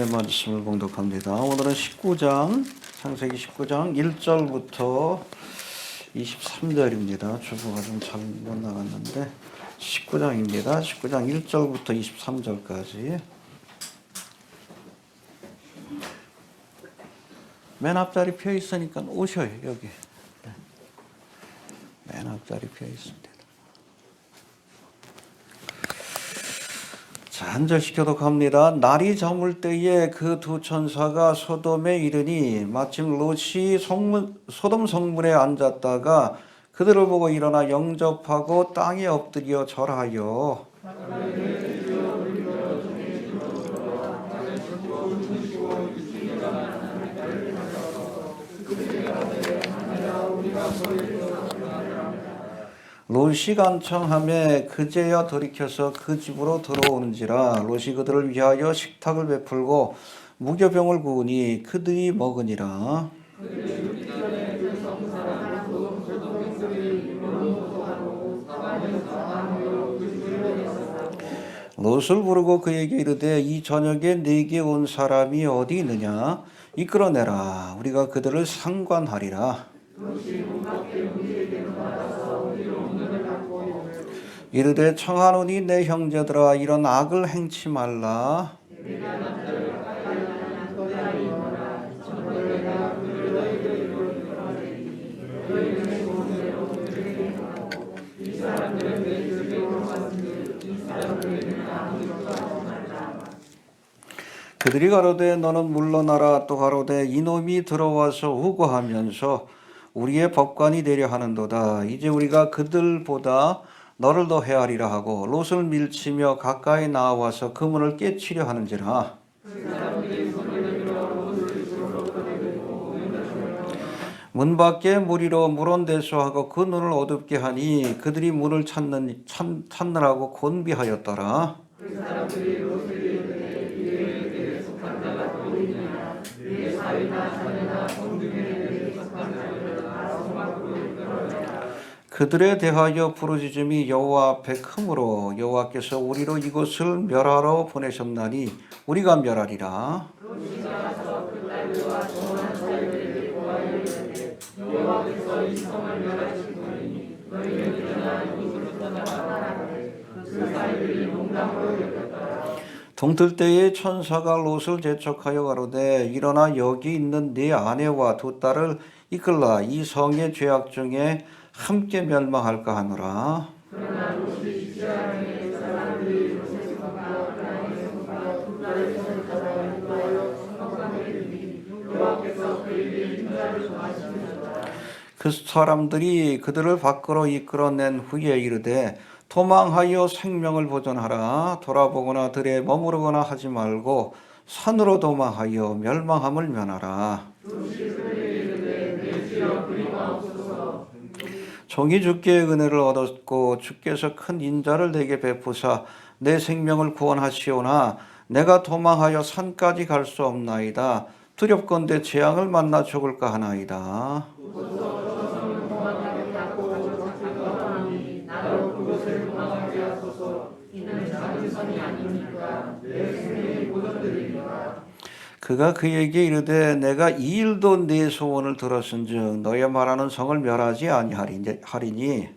하나님의 말씀을 봉독합니다. 오늘은 19장, 창세기 19장 1절부터 23절입니다. 주보가 좀 잘못 나갔는데 19장입니다. 19장 1절부터 23절까지. 맨 앞자리 펴 있으니까 오셔요, 여기. 맨 앞자리 펴 있습니다. 자, 한 절씩 교독합니다. 날이 저물 때에 그 두 천사가 소돔에 이르니 마침 롯이 소돔 성문에 앉았다가 그들을 보고 일어나 영접하고 땅에 엎드려 절하여 롯이 간청하며 그제야 돌이켜서 그 집으로 들어오는지라 롯이 그들을 위하여 식탁을 베풀고 무교병을 구우니 그들이 먹으니라. 롯을 부르고 그에게 이르되 이 저녁에 네게 온 사람이 어디 있느냐 이끌어내라 우리가 그들을 상관하리라. 이르되 청하노니 내 형제들아 이런 악을 행치 말라. 그들이 가로되 너는 물러나라. 또 가로되 이놈이 들어와서 우고하면서 우리의 법관이 되려 하는도다. 이제 우리가 그들보다 너를 더 헤아리라 하고 롯을 밀치며 가까이 나와서 그 문을 깨치려 하는지라. 문 밖에 무리로 물온대소하고 그 눈을 어둡게 하니 그들이 문을 찾느라고 곤비하였더라. 그들에 대하여 부르짖음이 여호와 앞에 크므로 여호와께서 우리로 이곳을 멸하러 보내셨나니 우리가 멸하리라. 동틀 때에 천사가 롯을 재촉하여 가로되 일어나 여기 있는 네 아내와 두 딸을 이끌라. 이 성의 죄악 중에 함께 멸망할까 하노라. 그 사람들이 그들을 밖으로 이끌어낸 후에 이르되 도망하여 생명을 보존하라. 돌아보거나 들에 머무르거나 하지 말고 산으로 도망하여 멸망함을 면하라. 종이 주께 은혜를 얻었고 주께서 큰 인자를 내게 베푸사 내 생명을 구원하시오나 내가 도망하여 산까지 갈 수 없나이다. 두렵건대 재앙을 만나 죽을까 하나이다. 그가 그에게 이르되 내가 이 일도 네 소원을 들었은즉 너의 말하는 성을 멸하지 아니하리니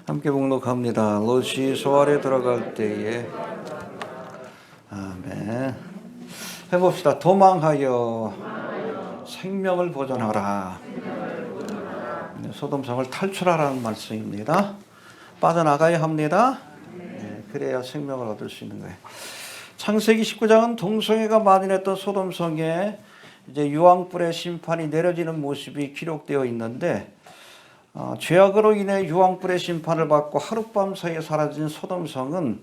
함께 봉독합니다. 롯이 소알에 들어갈 때에 아멘. 해봅시다. 도망하여 생명을 보존하라. 소돔성을 탈출하라는 말씀입니다. 빠져나가야 합니다. 네, 그래야 생명을 얻을 수 있는 거예요. 창세기 19장은 동성애가 만연했던 소돔성에 이제 유황불의 심판이 내려지는 모습이 기록되어 있는데 죄악으로 인해 유황불의 심판을 받고 하룻밤 사이에 사라진 소돔성은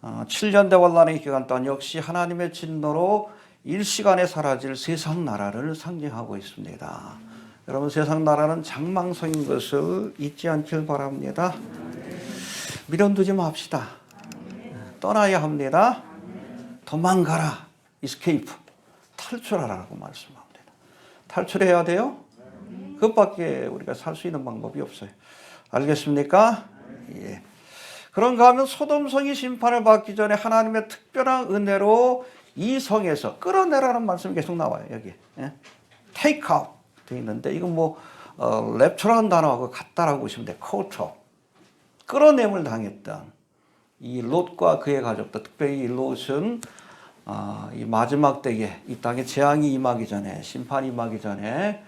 7년 대환란의 기간 동안 역시 하나님의 진노로 일시간에 사라질 세상 나라를 상징하고 있습니다. 여러분 세상 나라는 장망성인 것을 잊지 않길 바랍니다. 미련두지 맙시다. 떠나야 합니다. 도망가라. escape. 탈출하라고 말씀합니다. 탈출해야 돼요? 그것밖에 우리가 살 수 있는 방법이 없어요. 알겠습니까? 예. 그런가 하면 소돔성이 심판을 받기 전에 하나님의 특별한 은혜로 이 성에서 끌어내라는 말씀이 계속 나와요. 여기. 예? take out 되어 있는데 이건 뭐 랩처라는 단어하고 같다라고 보시면 돼요. 컬처. 끌어냄을 당했던 이 롯과 그의 가족들, 특별히 이 롯은 이 마지막 때에 이 땅에 재앙이 임하기 전에, 심판이 임하기 전에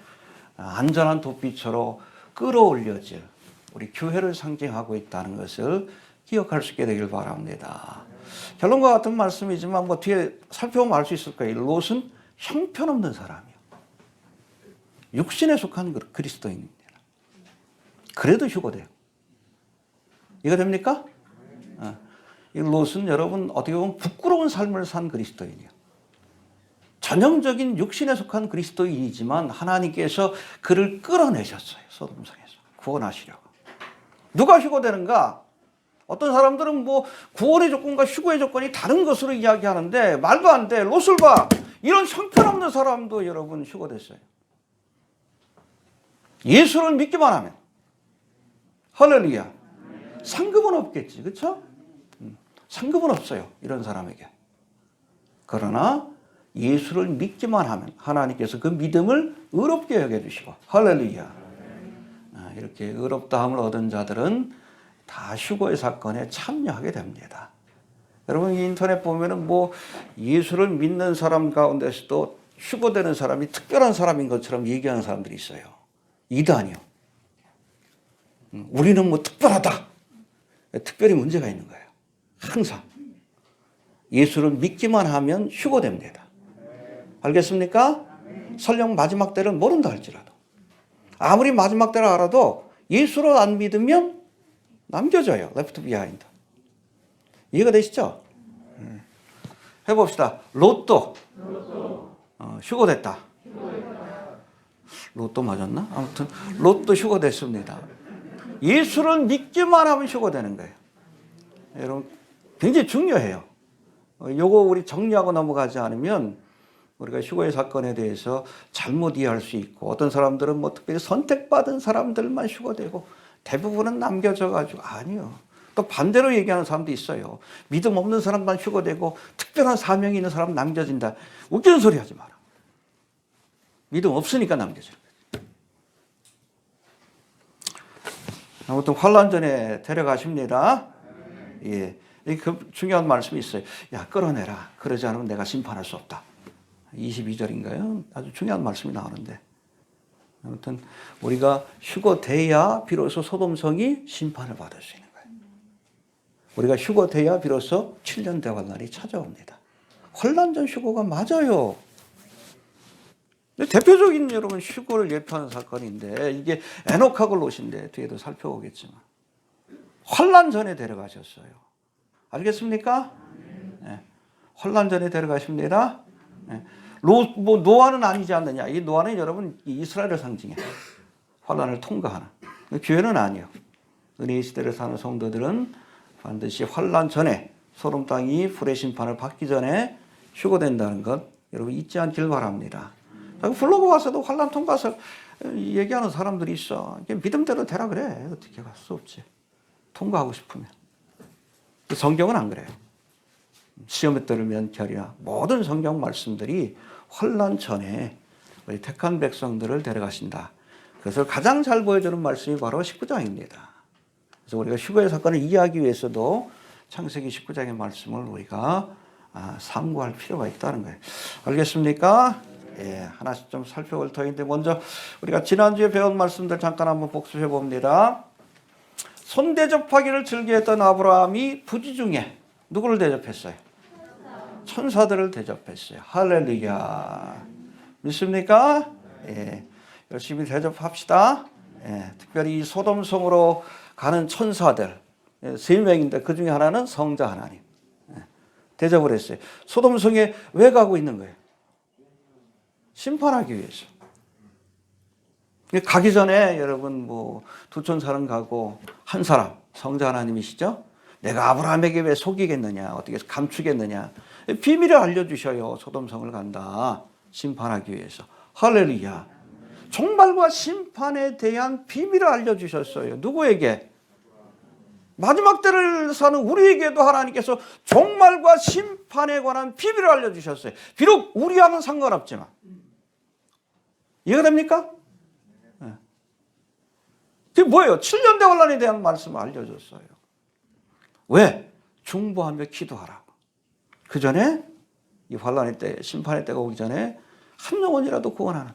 안전한 돛빛으로 끌어올려질 우리 교회를 상징하고 있다는 것을 기억할 수 있게 되길 바랍니다. 결론과 같은 말씀이지만 뭐 뒤에 살펴보면 알 수 있을 거예요. 롯은 형편없는 사람이에요. 육신에 속한 그리스도인입니다. 그래도 휴거돼요. 이거 됩니까? 이 롯은 여러분 어떻게 보면 부끄러운 삶을 산 그리스도인이에요. 전형적인 육신에 속한 그리스도인이지만 하나님께서 그를 끌어내셨어요. 소돔성에서 구원하시려고. 누가 휴거되는가? 어떤 사람들은 뭐 구원의 조건과 휴거의 조건이 다른 것으로 이야기하는데 말도 안 돼. 롯을 봐. 이런 형편없는 사람도 여러분 휴거됐어요. 예수를 믿기만 하면. 할렐루야. 상급은 없겠지. 그렇죠? 상급은 없어요. 이런 사람에게. 그러나 예수를 믿기만 하면 하나님께서 그 믿음을 의롭게 여겨주시고 할렐루야. 이렇게 의롭다함을 얻은 자들은 다 휴거의 사건에 참여하게 됩니다. 여러분 인터넷 보면은 뭐 예수를 믿는 사람 가운데서도 휴거되는 사람이 특별한 사람인 것처럼 얘기하는 사람들이 있어요. 이단이요. 우리는 뭐 특별하다. 특별히 문제가 있는 거예요. 항상 예수를 믿기만 하면 휴거됩니다. 알겠습니까? 설령 마지막 때를 모른다 할지라도 아무리 마지막 때를 알아도 예수를 안 믿으면 남겨져요. left behind. 이해가 되시죠? 해봅시다. 롯도 휴거됐다. 롯도 맞았나? 아무튼 롯도 휴거됐습니다. 예수를 믿기만 하면 휴거되는 거예요. 여러분 굉장히 중요해요. 요거 우리 정리하고 넘어가지 않으면 우리가 휴거의 사건에 대해서 잘못 이해할 수 있고 어떤 사람들은 뭐 특별히 선택받은 사람들만 휴거되고 대부분은 남겨져 가지고 아니요. 또 반대로 얘기하는 사람도 있어요. 믿음 없는 사람만 휴거되고 특별한 사명이 있는 사람 남겨진다. 웃기는 소리 하지 마라. 믿음 없으니까 남겨져요. 아무튼 환란 전에 데려가십니다. 예. 그 중요한 말씀이 있어요. 야, 끌어내라. 그러지 않으면 내가 심판할 수 없다. 22절인가요? 아주 중요한 말씀이 나오는데. 아무튼 우리가 휴거돼야 비로소 소돔성이 심판을 받을 수 있는 거예요. 우리가 휴거돼야 비로소 7년 대환란이 찾아옵니다. 환란 전 휴거가 맞아요. 대표적인 여러분 휴거를 예표하는 사건인데 이게 에녹하고 롯인데 뒤에도 살펴보겠지만 환란 전에 데려가셨어요. 알겠습니까? 네. 환란 전에 데려가십니다. 네. 뭐 노아는 아니지 않느냐? 이 노아는 여러분 이스라엘을 상징해. 환란을 통과하는. 교회는 아니에요. 은혜의 시대를 사는 성도들은 반드시 환란 전에 소돔 땅이 불의 심판을 받기 전에 휴거된다는 것 여러분 잊지 않길 바랍니다. 블로그 와서도 환란 통과해서 얘기하는 사람들이 있어. 믿음대로 되라 그래. 어떻게 갈 수 없지. 통과하고 싶으면. 성경은 안 그래요. 시험에 따르면 결이나 모든 성경 말씀들이 환란 전에 우리 택한 백성들을 데려가신다. 그것을 가장 잘 보여주는 말씀이 바로 19장입니다. 그래서 우리가 휴거의 사건을 이해하기 위해서도 창세기 19장의 말씀을 우리가 상고할 필요가 있다는 거예요. 알겠습니까? 예, 하나씩 좀 살펴볼 터인데 먼저 우리가 지난주에 배운 말씀들 잠깐 한번 복습해 봅니다. 손대접하기를 즐겨했던 아브라함이 부지 중에 누구를 대접했어요? 천사들을 대접했어요. 할렐루야. 믿습니까? 예, 열심히 대접합시다. 예, 특별히 이 소돔성으로 가는 천사들 3명인데 그 중에 하나는 성자 하나님. 예, 대접을 했어요. 소돔성에 왜 가고 있는 거예요? 심판하기 위해서. 가기 전에 여러분 뭐 두 천사는 가고 한 사람 성자 하나님이시죠? 내가 아브라함에게 왜 속이겠느냐? 어떻게 감추겠느냐? 비밀을 알려주셔요. 소돔성을 간다. 심판하기 위해서. 할렐루야. 종말과 심판에 대한 비밀을 알려주셨어요. 누구에게? 마지막 때를 사는 우리에게도 하나님께서 종말과 심판에 관한 비밀을 알려주셨어요. 비록 우리와는 상관없지만. 이해가 됩니까? 네. 그게 뭐예요? 7년 대환란에 대한 말씀을 알려줬어요. 왜? 중보하며 기도하라고. 그 전에 이 환란의 때, 심판의 때가 오기 전에 한 영혼이라도 구원하는,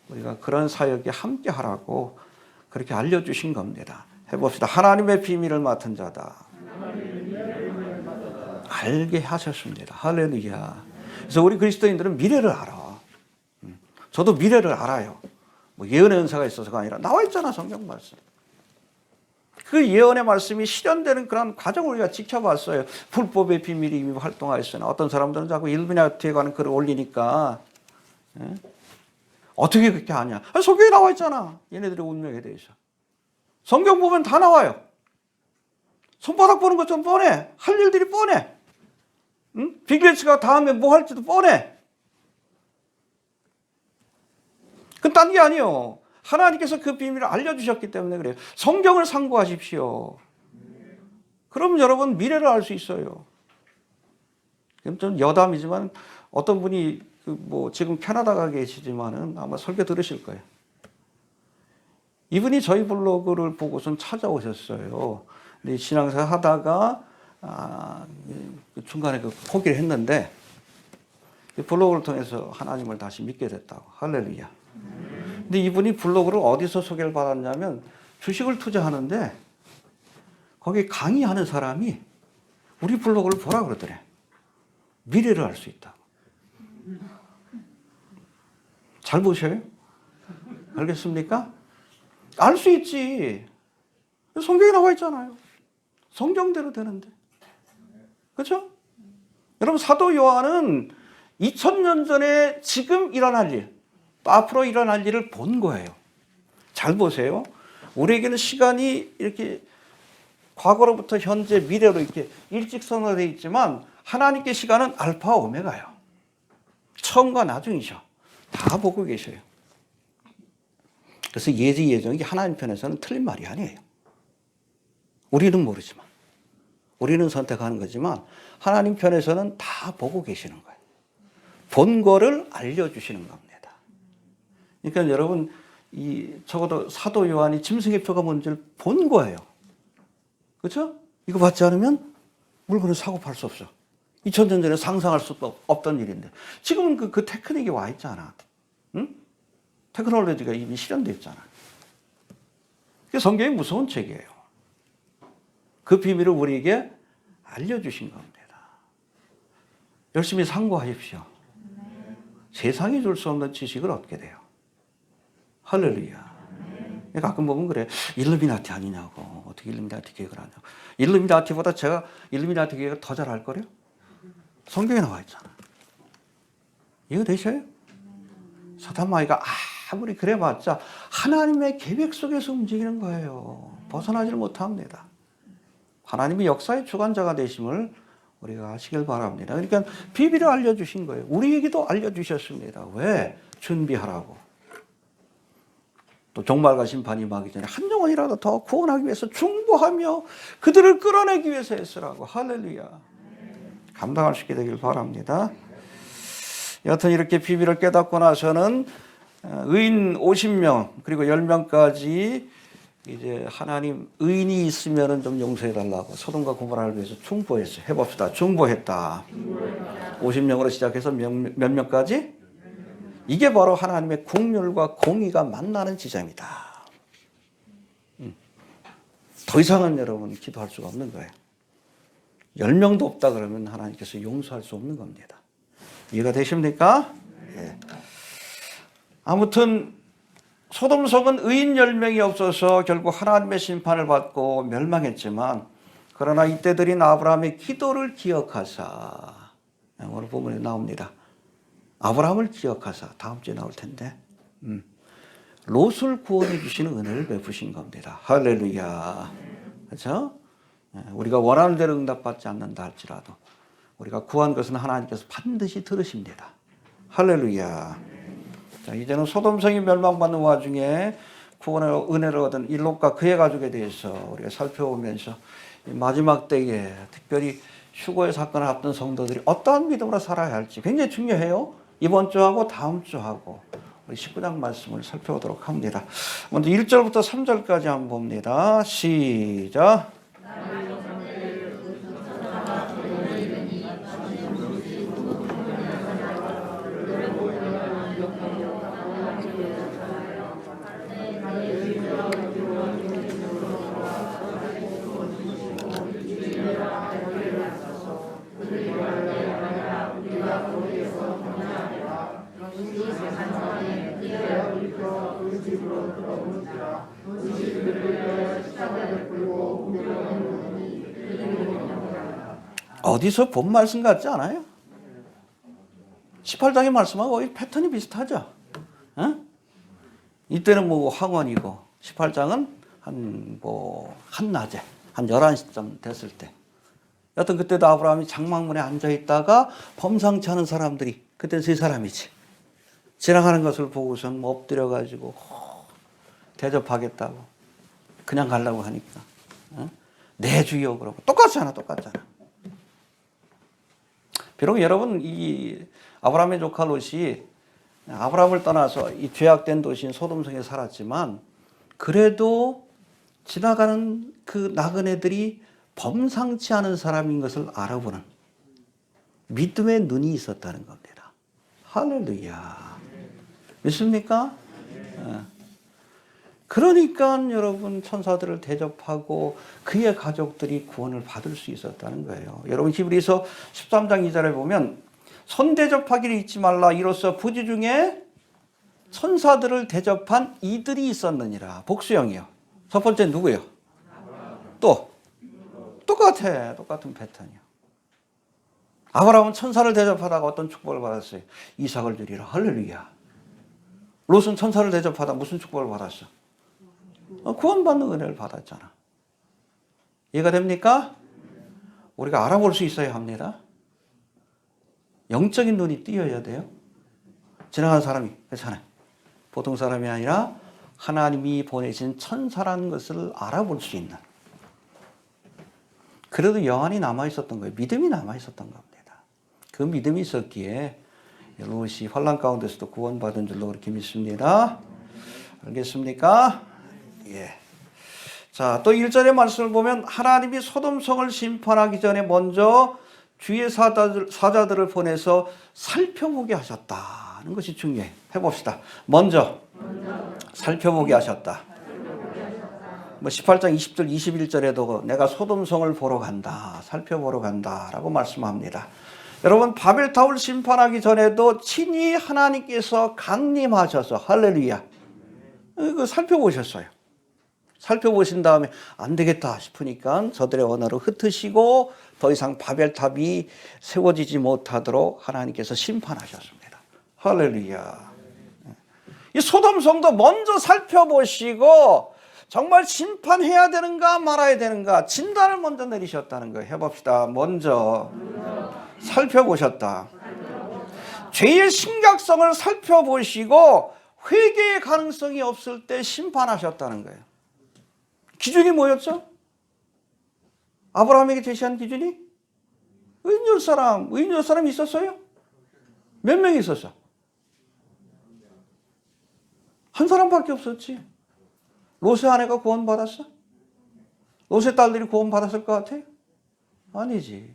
우리가 그런 사역에 함께 하라고 그렇게 알려주신 겁니다. 해봅시다. 하나님의 비밀을 맡은 자다. 알게 하셨습니다. 할렐루야. 그래서 우리 그리스도인들은 미래를 알아. 저도 미래를 알아요. 뭐 예언의 은사가 있어서가 아니라 나와 있잖아, 성경 말씀. 그 예언의 말씀이 실현되는 그런 과정을 우리가 지켜봤어요. 불법의 비밀이 이미 활동하였으나 어떤 사람들은 자꾸 일루미나티에 관한 글을 올리니까 어떻게 그렇게 하냐. 성경에 나와 있잖아. 얘네들의 운명에 대해서. 성경 보면 다 나와요. 손바닥 보는 것좀 뻔해. 할 일들이 뻔해. 응? 빌 게이츠가 다음에 뭐 할지도 뻔해. 그건 딴 게 아니에요. 하나님께서 그 비밀을 알려주셨기 때문에 그래요. 성경을 상고하십시오. 그럼 여러분 미래를 알 수 있어요. 좀 여담이지만 어떤 분이 뭐 지금 캐나다가 계시지만은 아마 설교 들으실 거예요. 이분이 저희 블로그를 보고선 찾아오셨어요. 근데 신앙생활 하다가 중간에 포기를 했는데 블로그를 통해서 하나님을 다시 믿게 됐다고. 할렐루야. 근데 이분이 블로그를 어디서 소개를 받았냐면 주식을 투자하는데 거기 강의하는 사람이 우리 블로그를 보라 그러더래. 미래를 알 수 있다고. 잘 보셔요? 알겠습니까? 알 수 있지. 성경에 나와 있잖아요. 성경대로 되는데. 그렇죠? 여러분 사도 요한은 2000년 전에 지금 일어날 일, 또 앞으로 일어날 일을 본 거예요. 잘 보세요. 우리에게는 시간이 이렇게 과거로부터 현재, 미래로 이렇게 일직선으로 되어 있지만 하나님께 시간은 알파 오메가예요. 처음과 나중이죠. 다 보고 계셔요. 그래서 예정이 하나님 편에서는 틀린 말이 아니에요. 우리는 모르지만, 우리는 선택하는 거지만 하나님 편에서는 다 보고 계시는 거예요. 본 거를 알려주시는 겁니다. 그러니까 여러분, 적어도 사도 요한이 짐승의 표가 뭔지를 본 거예요. 그렇죠? 이거 받지 않으면 물건을 사고 팔 수 없어. 2000년 전에 상상할 수도 없던 일인데 지금은 그 테크닉이 와 있잖아. 응? 테크놀로지가 이미 실현되어 있잖아. 그게 성경이 무서운 책이에요. 그 비밀을 우리에게 알려주신 겁니다. 열심히 상고하십시오. 세상이 줄 수 없는 지식을 얻게 돼요. 할렐루야. 가끔 보면 그래. 일루미나티 아니냐고. 어떻게 일루미나티 계획을 하냐고. 일루미나티보다 제가 일루미나티 계획을 더 잘 알 거래요? 성경에 나와 있잖아. 이거 되셔요? 사탄마귀가 아무리 그래봤자 하나님의 계획 속에서 움직이는 거예요. 벗어나지를 못합니다. 하나님이 역사의 주관자가 되심을 우리가 아시길 바랍니다. 그러니까 비밀을 알려주신 거예요. 우리에게도 알려주셨습니다. 왜? 준비하라고. 또 종말과 심판이 임하기 전에 한 영혼이라도 더 구원하기 위해서 중보하며 그들을 끌어내기 위해서 했으라고. 할렐루야. 감당할 수 있게 되길 바랍니다. 여튼 이렇게 비밀을 깨닫고 나서는 의인 50명 그리고 10명까지 이제 하나님 의인이 있으면은 좀 용서해 달라고 소돔과 고모라를 위해서 중보했어요. 해봅시다. 중보했다. 50명으로 시작해서 몇 명까지? 이게 바로 하나님의 긍휼과 공의가 만나는 지점이다. 더 이상은 여러분 기도할 수가 없는 거예요. 10명도 없다 그러면 하나님께서 용서할 수 없는 겁니다. 이해가 되십니까? 예. 아무튼 소돔성은 의인 10명이 없어서 결국 하나님의 심판을 받고 멸망했지만 그러나 이때 드린 아브라함의 기도를 기억하사 오늘 부분에 나옵니다. 아브라함을 기억하사 다음 주에 나올 텐데 롯을 구원해 주시는 은혜를 베푸신 겁니다. 할렐루야. 그렇죠? 우리가 원하는 대로 응답받지 않는다 할지라도 우리가 구한 것은 하나님께서 반드시 들으십니다. 할렐루야. 자, 이제는 소돔성이 멸망받는 와중에 구원의 은혜를 얻은 일롯과 그의 가족에 대해서 우리가 살펴보면서 마지막 때에 특별히 휴거의 사건을 앞둔 성도들이 어떠한 믿음으로 살아야 할지 굉장히 중요해요. 이번 주하고 다음 주하고 우리 19장 말씀을 살펴보도록 합니다. 먼저 1절부터 3절까지 한번 봅니다. 시작. 어디서 본 말씀 같지 않아요? 18장의 말씀하고 거의 패턴이 비슷하죠. 어? 이때는 뭐 황혼이고 18장은 한낮에 한 11시쯤 됐을 때 여튼 그때도 아브라함이 장막문에 앉아있다가 범상치 않은 사람들이 그때 3사람이지 지나가는 것을 보고선 엎드려가지고 대접하겠다고 그냥 가려고 하니까 내 주여 그러고 똑같잖아. 비록 여러분 이 아브라함의 조카 롯이 아브라함을 떠나서 이 죄악된 도시인 소돔성에 살았지만 그래도 지나가는 그 나그네들이 범상치 않은 사람인 것을 알아보는 믿음의 눈이 있었다는 겁니다. 할렐루야. 믿습니까? 그러니까 여러분 천사들을 대접하고 그의 가족들이 구원을 받을 수 있었다는 거예요. 여러분 히브리서 13장 2절에 보면 손 대접하기를 잊지 말라 이로써 부지 중에 천사들을 대접한 이들이 있었느니라. 복수형이요. 첫 번째 누구예요? 또 똑같은 패턴이요. 아브라함은 천사를 대접하다가 어떤 축복을 받았어요? 이삭을 주리라. 할렐루야. 롯은 천사를 대접하다 무슨 축복을 받았어? 구원받는 은혜를 받았잖아. 이해가 됩니까? 우리가 알아볼 수 있어야 합니다. 영적인 눈이 띄어야 돼요. 지나가는 사람이 그렇잖아요. 보통 사람이 아니라 하나님이 보내신 천사라는 것을 알아볼 수 있는. 그래도 영안이 남아있었던 거예요. 믿음이 남아있었던 겁니다. 그 믿음이 있었기에 롯이 환난 가운데서도 구원받은 줄로 그렇게 믿습니다. 알겠습니까? 예. 자, 또 1절의 말씀을 보면 하나님이 소돔성을 심판하기 전에 먼저 주의 사자들을 보내서 살펴보게 하셨다는 것이 중요해. 해봅시다. 먼저 살펴보게 하셨다. 18장 20절 21절에도 내가 소돔성을 보러 간다. 살펴보러 간다. 라고 말씀합니다. 여러분 바벨타워를 심판하기 전에도 친히 하나님께서 강림하셔서 할렐루야. 이거 살펴보셨어요. 살펴보신 다음에 안 되겠다 싶으니까 저들의 언어를 흩으시고 더 이상 바벨탑이 세워지지 못하도록 하나님께서 심판하셨습니다. 할렐루야. 이 소돔성도 먼저 살펴보시고 정말 심판해야 되는가 말아야 되는가 진단을 먼저 내리셨다는 거예요. 해봅시다. 먼저 살펴보셨다. 죄의 심각성을 살펴보시고 회개의 가능성이 없을 때 심판하셨다는 거예요. 기준이 뭐였죠? 아브라함에게 제시한 기준이? 의인 사람이 있었어요? 몇 명이 있었어? 한 사람밖에 없었지. 롯의 아내가 구원받았어? 롯의 딸들이 구원받았을 것 같아요? 아니지.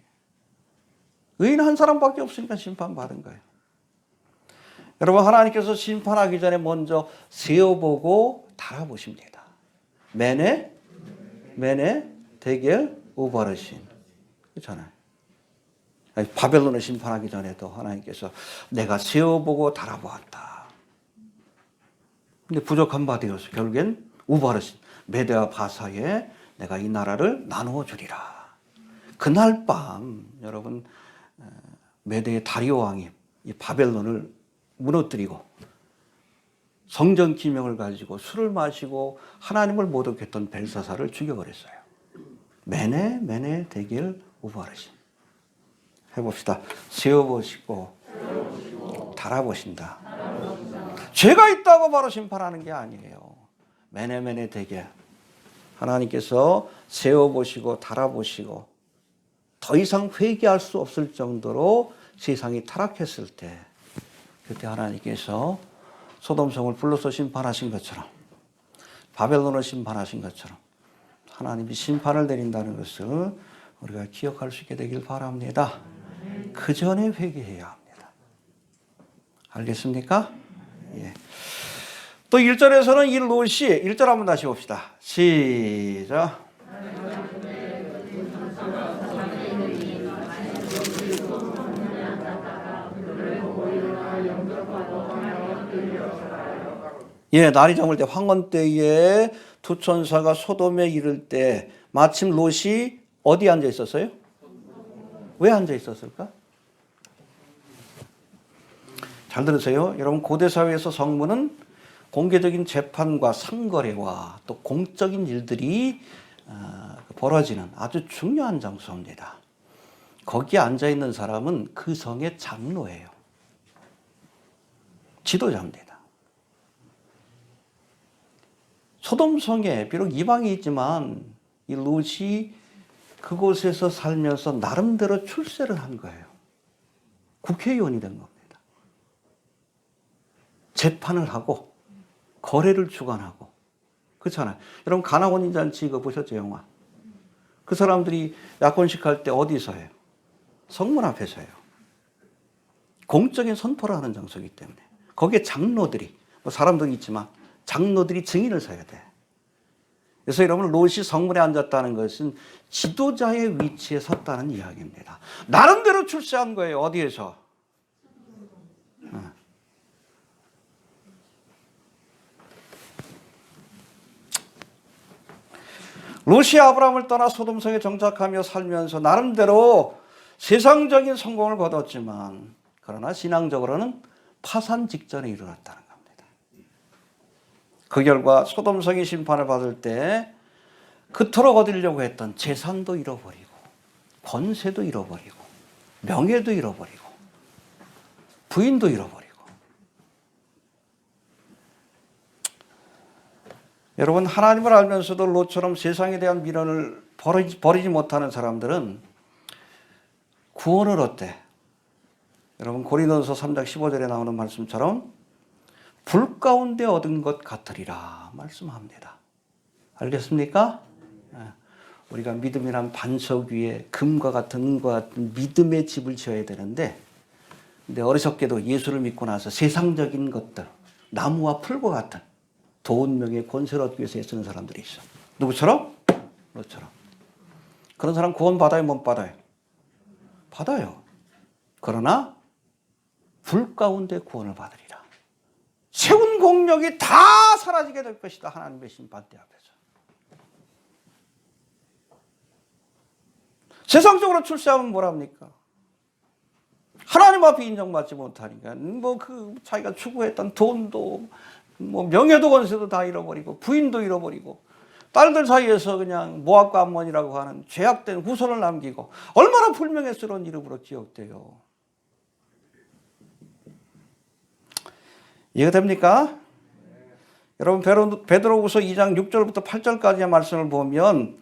의인 한 사람밖에 없으니까 심판받은 거예요. 여러분 하나님께서 심판하기 전에 먼저 세어보고 달아보십니다. 메네 데겔 우바르신 그렇잖아요. 바벨론을 심판하기 전에도 하나님께서 내가 세어보고 달아보았다. 근데 부족한 바 되어서 결국엔 우바르신 메대와 바사에 내가 이 나라를 나누어 주리라. 그날 밤 여러분 메대의 다리오 왕이 이 바벨론을 무너뜨리고 성전 기명을 가지고 술을 마시고 하나님을 모독했던 벨사사를 죽여버렸어요. 메네 데겔 우바르신. 해봅시다. 세어보시고 달아보신다. 죄가 있다고 바로 심판하는 게 아니에요. 매네매네 되게 하나님께서 세워보시고 달아보시고 더 이상 회개할 수 없을 정도로 세상이 타락했을 때, 그때 하나님께서 소돔성을 불러서 심판하신 것처럼, 바벨론을 심판하신 것처럼 하나님이 심판을 내린다는 것을 우리가 기억할 수 있게 되길 바랍니다. 그 전에 회개해야 합니다. 알겠습니까? 예. 또 1절에서는 이 롯이, 1절 한번 다시 봅시다. 시작. 예, 날이 저물 때 황혼 때에 두 천사가 소돔에 이를 때 마침 롯이 어디 앉아 있었어요? 왜 앉아 있었을까? 잘 들으세요. 여러분, 고대 사회에서 성문은 공개적인 재판과 상거래와 또 공적인 일들이 벌어지는 아주 중요한 장소입니다. 거기에 앉아 있는 사람은 그 성의 장로예요. 지도자입니다. 소돔성에 비록 이방이 있지만 이 롯이 그곳에서 살면서 나름대로 출세를 한 거예요. 국회의원이 된 겁니다. 재판을 하고 거래를 주관하고. 그렇잖아요. 여러분 가나혼인잔치 이거 보셨죠, 영화? 그 사람들이 약혼식 할 때 어디서 해요? 성문 앞에서 해요. 공적인 선포를 하는 장소이기 때문에 거기에 장로들이, 뭐 사람도 있지만 장로들이 증인을 서야 돼. 그래서 여러분 롯이 성문에 앉았다는 것은 지도자의 위치에 섰다는 이야기입니다. 나름대로 출세한 거예요. 어디에서? 롯이 아브라함을 떠나 소돔성에 정착하며 살면서 나름대로 세상적인 성공을 거뒀지만 그러나 신앙적으로는 파산 직전에 이르렀다는 겁니다. 그 결과 소돔성이 심판을 받을 때 그토록 얻으려고 했던 재산도 잃어버리고 권세도 잃어버리고 명예도 잃어버리고 부인도 잃어버리고. 여러분, 하나님을 알면서도 롯처럼 세상에 대한 미련을 버리지 못하는 사람들은 구원을 얻되, 여러분 고린도서 3장 15절에 나오는 말씀처럼 불 가운데 얻은 것 같으리라 말씀합니다. 알겠습니까? 우리가 믿음이란 반석 위에 금과 같은 은과 같은 믿음의 집을 지어야 되는데, 근데 어리석게도 예수를 믿고 나서 세상적인 것들, 나무와 풀과 같은 돈, 명예, 권세를 얻기 위해서 애쓰는 사람들이 있어. 누구처럼? 너처럼. 그런 사람 구원 받아요, 못 받아요? 받아요. 그러나 불 가운데 구원을 받으리라. 세운 공력이 다 사라지게 될 것이다. 하나님의 심판대 앞에서. 세상적으로 출세하면 뭐랍니까? 하나님 앞에 인정받지 못하니까 자기가 추구했던 돈도 명예도 권세도 다 잃어버리고 부인도 잃어버리고 딸들 사이에서 그냥 모압과 암몬이라고 하는 죄악된 후손을 남기고 얼마나 불명예스러운 이름으로 기억돼요. 이해가 됩니까? 여러분 베드로후서 2장 6절부터 8절까지의 말씀을 보면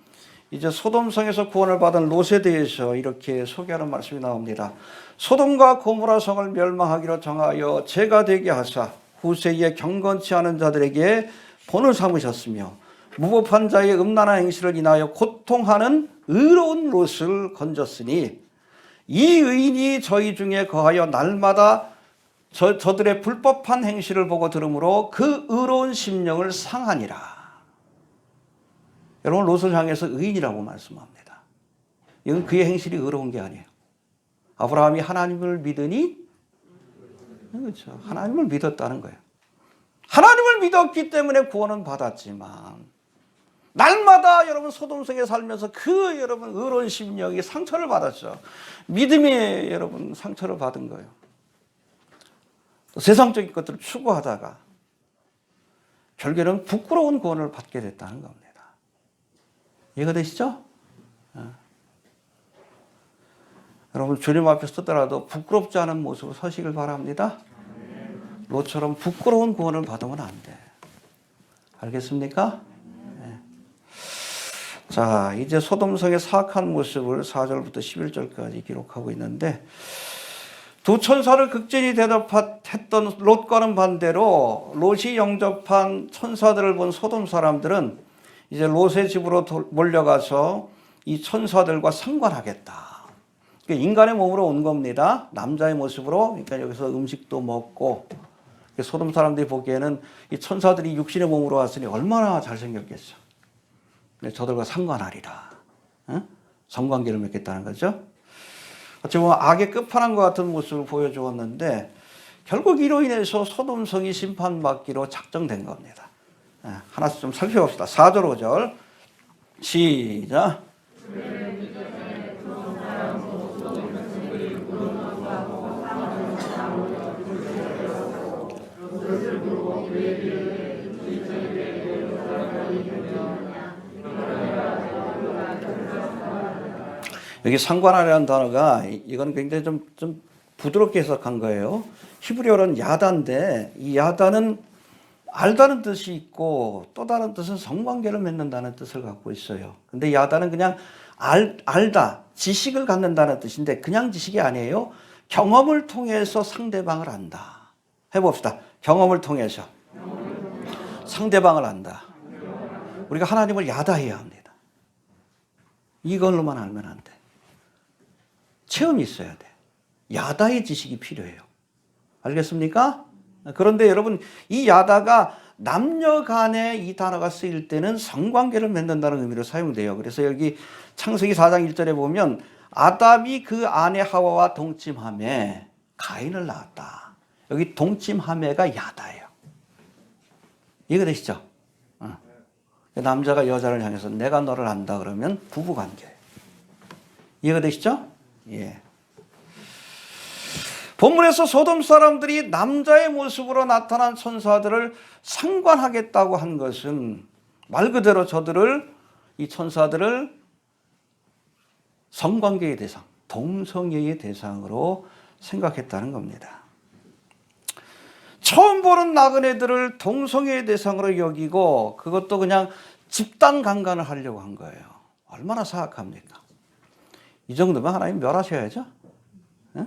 이제 소돔성에서 구원을 받은 롯에 대해서 이렇게 소개하는 말씀이 나옵니다. 소돔과 고모라 성을 멸망하기로 정하여 죄가 되게 하사 후세에 경건치 않은 자들에게 본을 삼으셨으며 무법한 자의 음란한 행실을 인하여 고통하는 의로운 롯을 건졌으니 이 의인이 저희 중에 거하여 날마다 저들의 불법한 행실을 보고 들으므로 그 의로운 심령을 상하니라. 여러분 롯을 향해서 의인이라고 말씀합니다. 이건 그의 행실이 의로운 게 아니에요. 아브라함이 하나님을 믿으니, 그렇죠, 하나님을 믿었다는 거예요. 하나님을 믿었기 때문에 구원은 받았지만 날마다 여러분 소돔성에 살면서 그 여러분 의로운 심령이 상처를 받았죠. 믿음이 여러분 상처를 받은 거예요. 또 세상적인 것들을 추구하다가 결국에는 부끄러운 구원을 받게 됐다는 겁니다. 이해가 되시죠? 여러분 주님 앞에 서더라도 부끄럽지 않은 모습으로 서시길 바랍니다. 롯처럼 부끄러운 구원을 받으면 안 돼. 알겠습니까? 네. 자, 이제 소돔성의 사악한 모습을 4절부터 11절까지 기록하고 있는데, 두 천사를 극진히 대접했던 롯과는 반대로 롯이 영접한 천사들을 본 소돔 사람들은 이제 롯의 집으로 몰려가서 이 천사들과 상관하겠다. 그러니까 인간의 몸으로 온 겁니다. 남자의 모습으로. 그러니까 여기서 음식도 먹고, 소돔 사람들이 보기에는 이 천사들이 육신의 몸으로 왔으니 얼마나 잘생겼겠어. 저들과 상관하리라. 성관계를 맺겠다는 거죠. 어찌 보면 악의 끝판왕과 같은 모습을 보여주었는데 결국 이로 인해서 소돔성이 심판받기로 작정된 겁니다. 하나씩 좀 살펴봅시다. 4절 5절 시작. 여기 상관하려는 단어가 이건 굉장히 좀 부드럽게 해석한 거예요. 히브리어는 야다인데 이 야다는 알다는 뜻이 있고 또 다른 뜻은 성관계를 맺는다는 뜻을 갖고 있어요. 근데 야다는 그냥 알다, 지식을 갖는다는 뜻인데 그냥 지식이 아니에요. 경험을 통해서 상대방을 안다. 해봅시다. 경험을 통해서 상대방을 안다. 우리가 하나님을 야다해야 합니다. 이걸로만 알면 안 돼. 체험이 있어야 돼. 야다의 지식이 필요해요. 알겠습니까? 그런데 여러분, 이 야다가 남녀 간에 이 단어가 쓰일 때는 성관계를 맺는다는 의미로 사용돼요. 그래서 여기 창세기 4장 1절에 보면 아담이 그 아내 하와와 동침하며 가인을 낳았다. 여기 동침하며가 야다예요. 이해가 되시죠? 남자가 여자를 향해서 내가 너를 안다 그러면 부부관계예요. 이해가 되시죠? 예. 본문에서 소돔 사람들이 남자의 모습으로 나타난 천사들을 상관하겠다고 한 것은 말 그대로 이 천사들을 성관계의 대상, 동성애의 대상으로 생각했다는 겁니다. 처음 보는 나그네들을 동성애의 대상으로 여기고 그것도 그냥 집단 강간을 하려고 한 거예요. 얼마나 사악합니까? 이 정도면 하나님 멸하셔야죠. 네?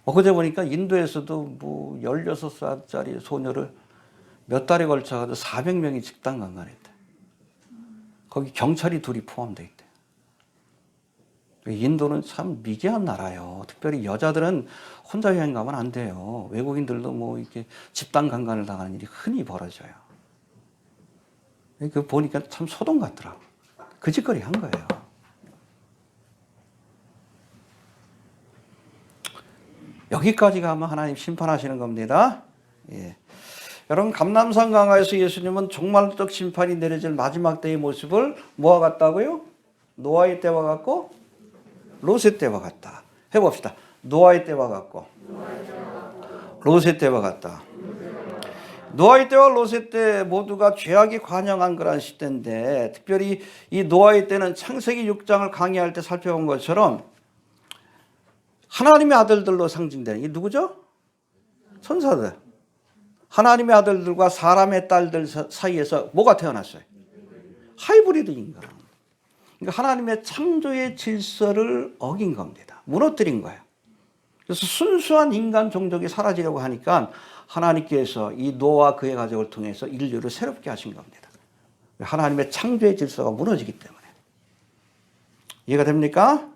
어제 보니까 인도에서도 뭐 16살짜리 소녀를 몇 달에 걸쳐서 400명이 집단 강간했대. 거기 경찰이 둘이 포함되어 있대. 인도는 참 미개한 나라예요. 특별히 여자들은 혼자 여행 가면 안 돼요. 외국인들도 뭐 이렇게 집단 강간을 당하는 일이 흔히 벌어져요. 그 보니까 참 소돔 같더라고. 그 짓거리 한 거예요. 여기까지 가면 하나님 심판하시는 겁니다. 예. 여러분, 감람산 강가에서 예수님은 종말적 심판이 내려질 마지막 때의 모습을 뭐와 같다고요? 노아의 때와 같고 롯의 때와 같다. 해봅시다. 노아의 때와 같고 롯의 때와 같다. 노아의 때와 롯의 때 모두가 죄악이 관영한 그런 시대인데 특별히 이 노아의 때는 창세기 6장을 강의할 때 살펴본 것처럼 하나님의 아들들로 상징되는 게 누구죠? 천사들. 하나님의 아들들과 사람의 딸들 사이에서 뭐가 태어났어요? 하이브리드 인간. 그러니까 하나님의 창조의 질서를 어긴 겁니다. 무너뜨린 거예요. 그래서 순수한 인간 종족이 사라지려고 하니까 하나님께서 이 노아와 그의 가족을 통해서 인류를 새롭게 하신 겁니다. 하나님의 창조의 질서가 무너지기 때문에. 이해가 됩니까?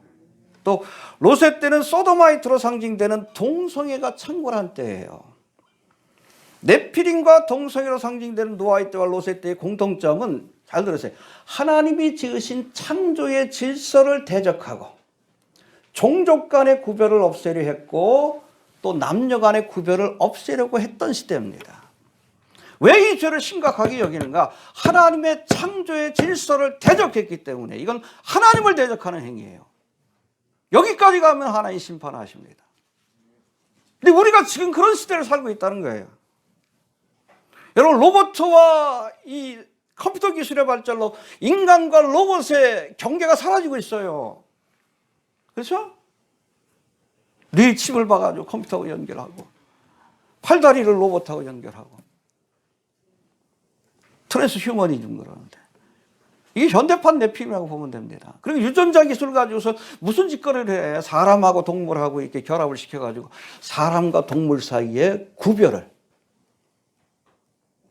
또 롯의 때는 소도마이트로 상징되는 동성애가 창궐한 때예요. 네피림과 동성애로 상징되는 노아의 때와 롯의 때의 공통점은 잘 들으세요. 하나님이 지으신 창조의 질서를 대적하고 종족 간의 구별을 없애려 했고 또 남녀 간의 구별을 없애려고 했던 시대입니다. 왜 이 죄를 심각하게 여기는가? 하나님의 창조의 질서를 대적했기 때문에. 이건 하나님을 대적하는 행위예요. 여기까지 가면 하나님 심판하십니다. 근데 우리가 지금 그런 시대를 살고 있다는 거예요. 여러분, 로봇과 이 컴퓨터 기술의 발전로 인간과 로봇의 경계가 사라지고 있어요. 그렇죠? 뇌 칩을 봐가지고 컴퓨터하고 연결하고 팔다리를 로봇하고 연결하고. 트랜스 휴머니즘 그러는데. 이게 현대판 네피림이라고 보면 됩니다. 그리고 유전자 기술을 가지고서 무슨 짓거리를 해. 사람하고 동물하고 이렇게 결합을 시켜가지고 사람과 동물 사이의 구별을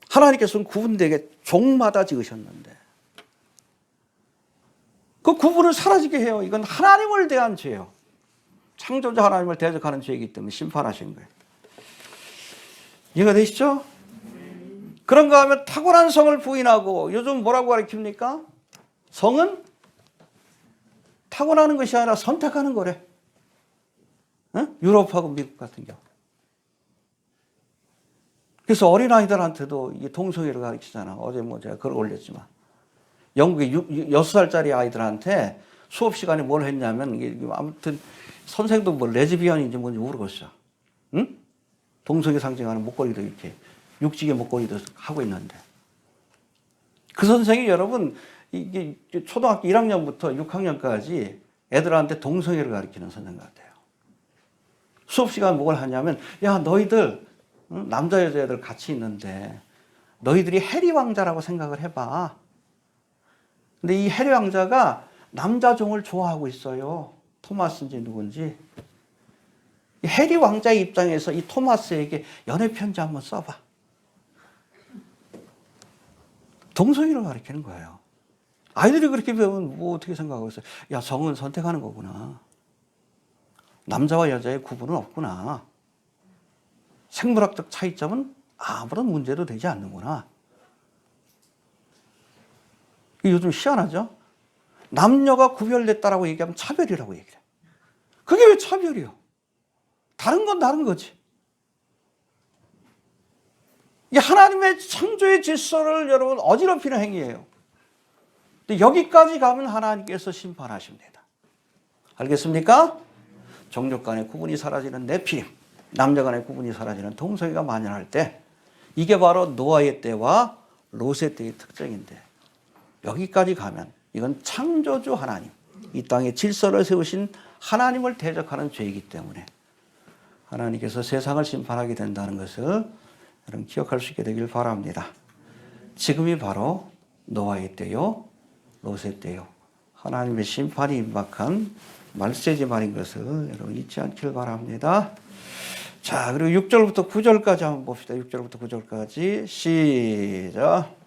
하나님께서는 구분되게 종마다 지으셨는데 그 구분을 사라지게 해요. 이건 하나님을 대한 죄예요. 창조자 하나님을 대적하는 죄이기 때문에 심판하신 거예요. 이해가 되시죠? 그런가 하면 탁월한 성을 부인하고 요즘 뭐라고 가르칩니까? 성은 타고나는 것이 아니라 선택하는 거래. 응? 유럽하고 미국 같은 경우. 그래서 어린아이들한테도 이 동성애를 가르치잖아. 어제 뭐 제가 글을 올렸지만. 영국의 6살짜리 아이들한테 수업 시간에 뭘 했냐면, 이게 아무튼 선생도 뭐 레즈비언인지 뭔지 모르겠어. 응? 동성애 상징하는 목걸이도 이렇게, 육지개 목걸이도 하고 있는데. 그 선생이 여러분, 이게 초등학교 1학년부터 6학년까지 애들한테 동성애를 가르치는 선생 같아요. 수업 시간 뭘 하냐면, 야, 너희들, 남자, 여자애들 같이 있는데, 너희들이 해리 왕자라고 생각을 해봐. 근데 이 해리 왕자가 남자 종을 좋아하고 있어요. 토마스인지 누군지. 이 해리 왕자의 입장에서 이 토마스에게 연애 편지 한번 써봐. 동성애를 가르치는 거예요. 아이들이 그렇게 배우면 뭐 어떻게 생각하고 있어요? 야, 성은 선택하는 거구나. 남자와 여자의 구분은 없구나. 생물학적 차이점은 아무런 문제도 되지 않는구나. 요즘 희한하죠? 남녀가 구별됐다라고 얘기하면 차별이라고 얘기해. 그게 왜 차별이요? 다른 건 다른 거지. 이게 하나님의 창조의 질서를 여러분 어지럽히는 행위예요. 근데 여기까지 가면 하나님께서 심판하십니다. 알겠습니까? 종족 간의 구분이 사라지는 네피림, 남녀 간의 구분이 사라지는 동성애가 만연할 때, 이게 바로 노아의 때와 롯의 때의 특징인데, 여기까지 가면 이건 창조주 하나님, 이 땅에 질서를 세우신 하나님을 대적하는 죄이기 때문에 하나님께서 세상을 심판하게 된다는 것을 여러분 기억할 수 있게 되길 바랍니다. 지금이 바로 노아의 때요, 롯의 때요, 하나님의 심판이 임박한 말세지 말인 것을 여러분 잊지 않길 바랍니다. 자, 그리고 6절부터 9절까지 한번 봅시다. 6절부터 9절까지 시작.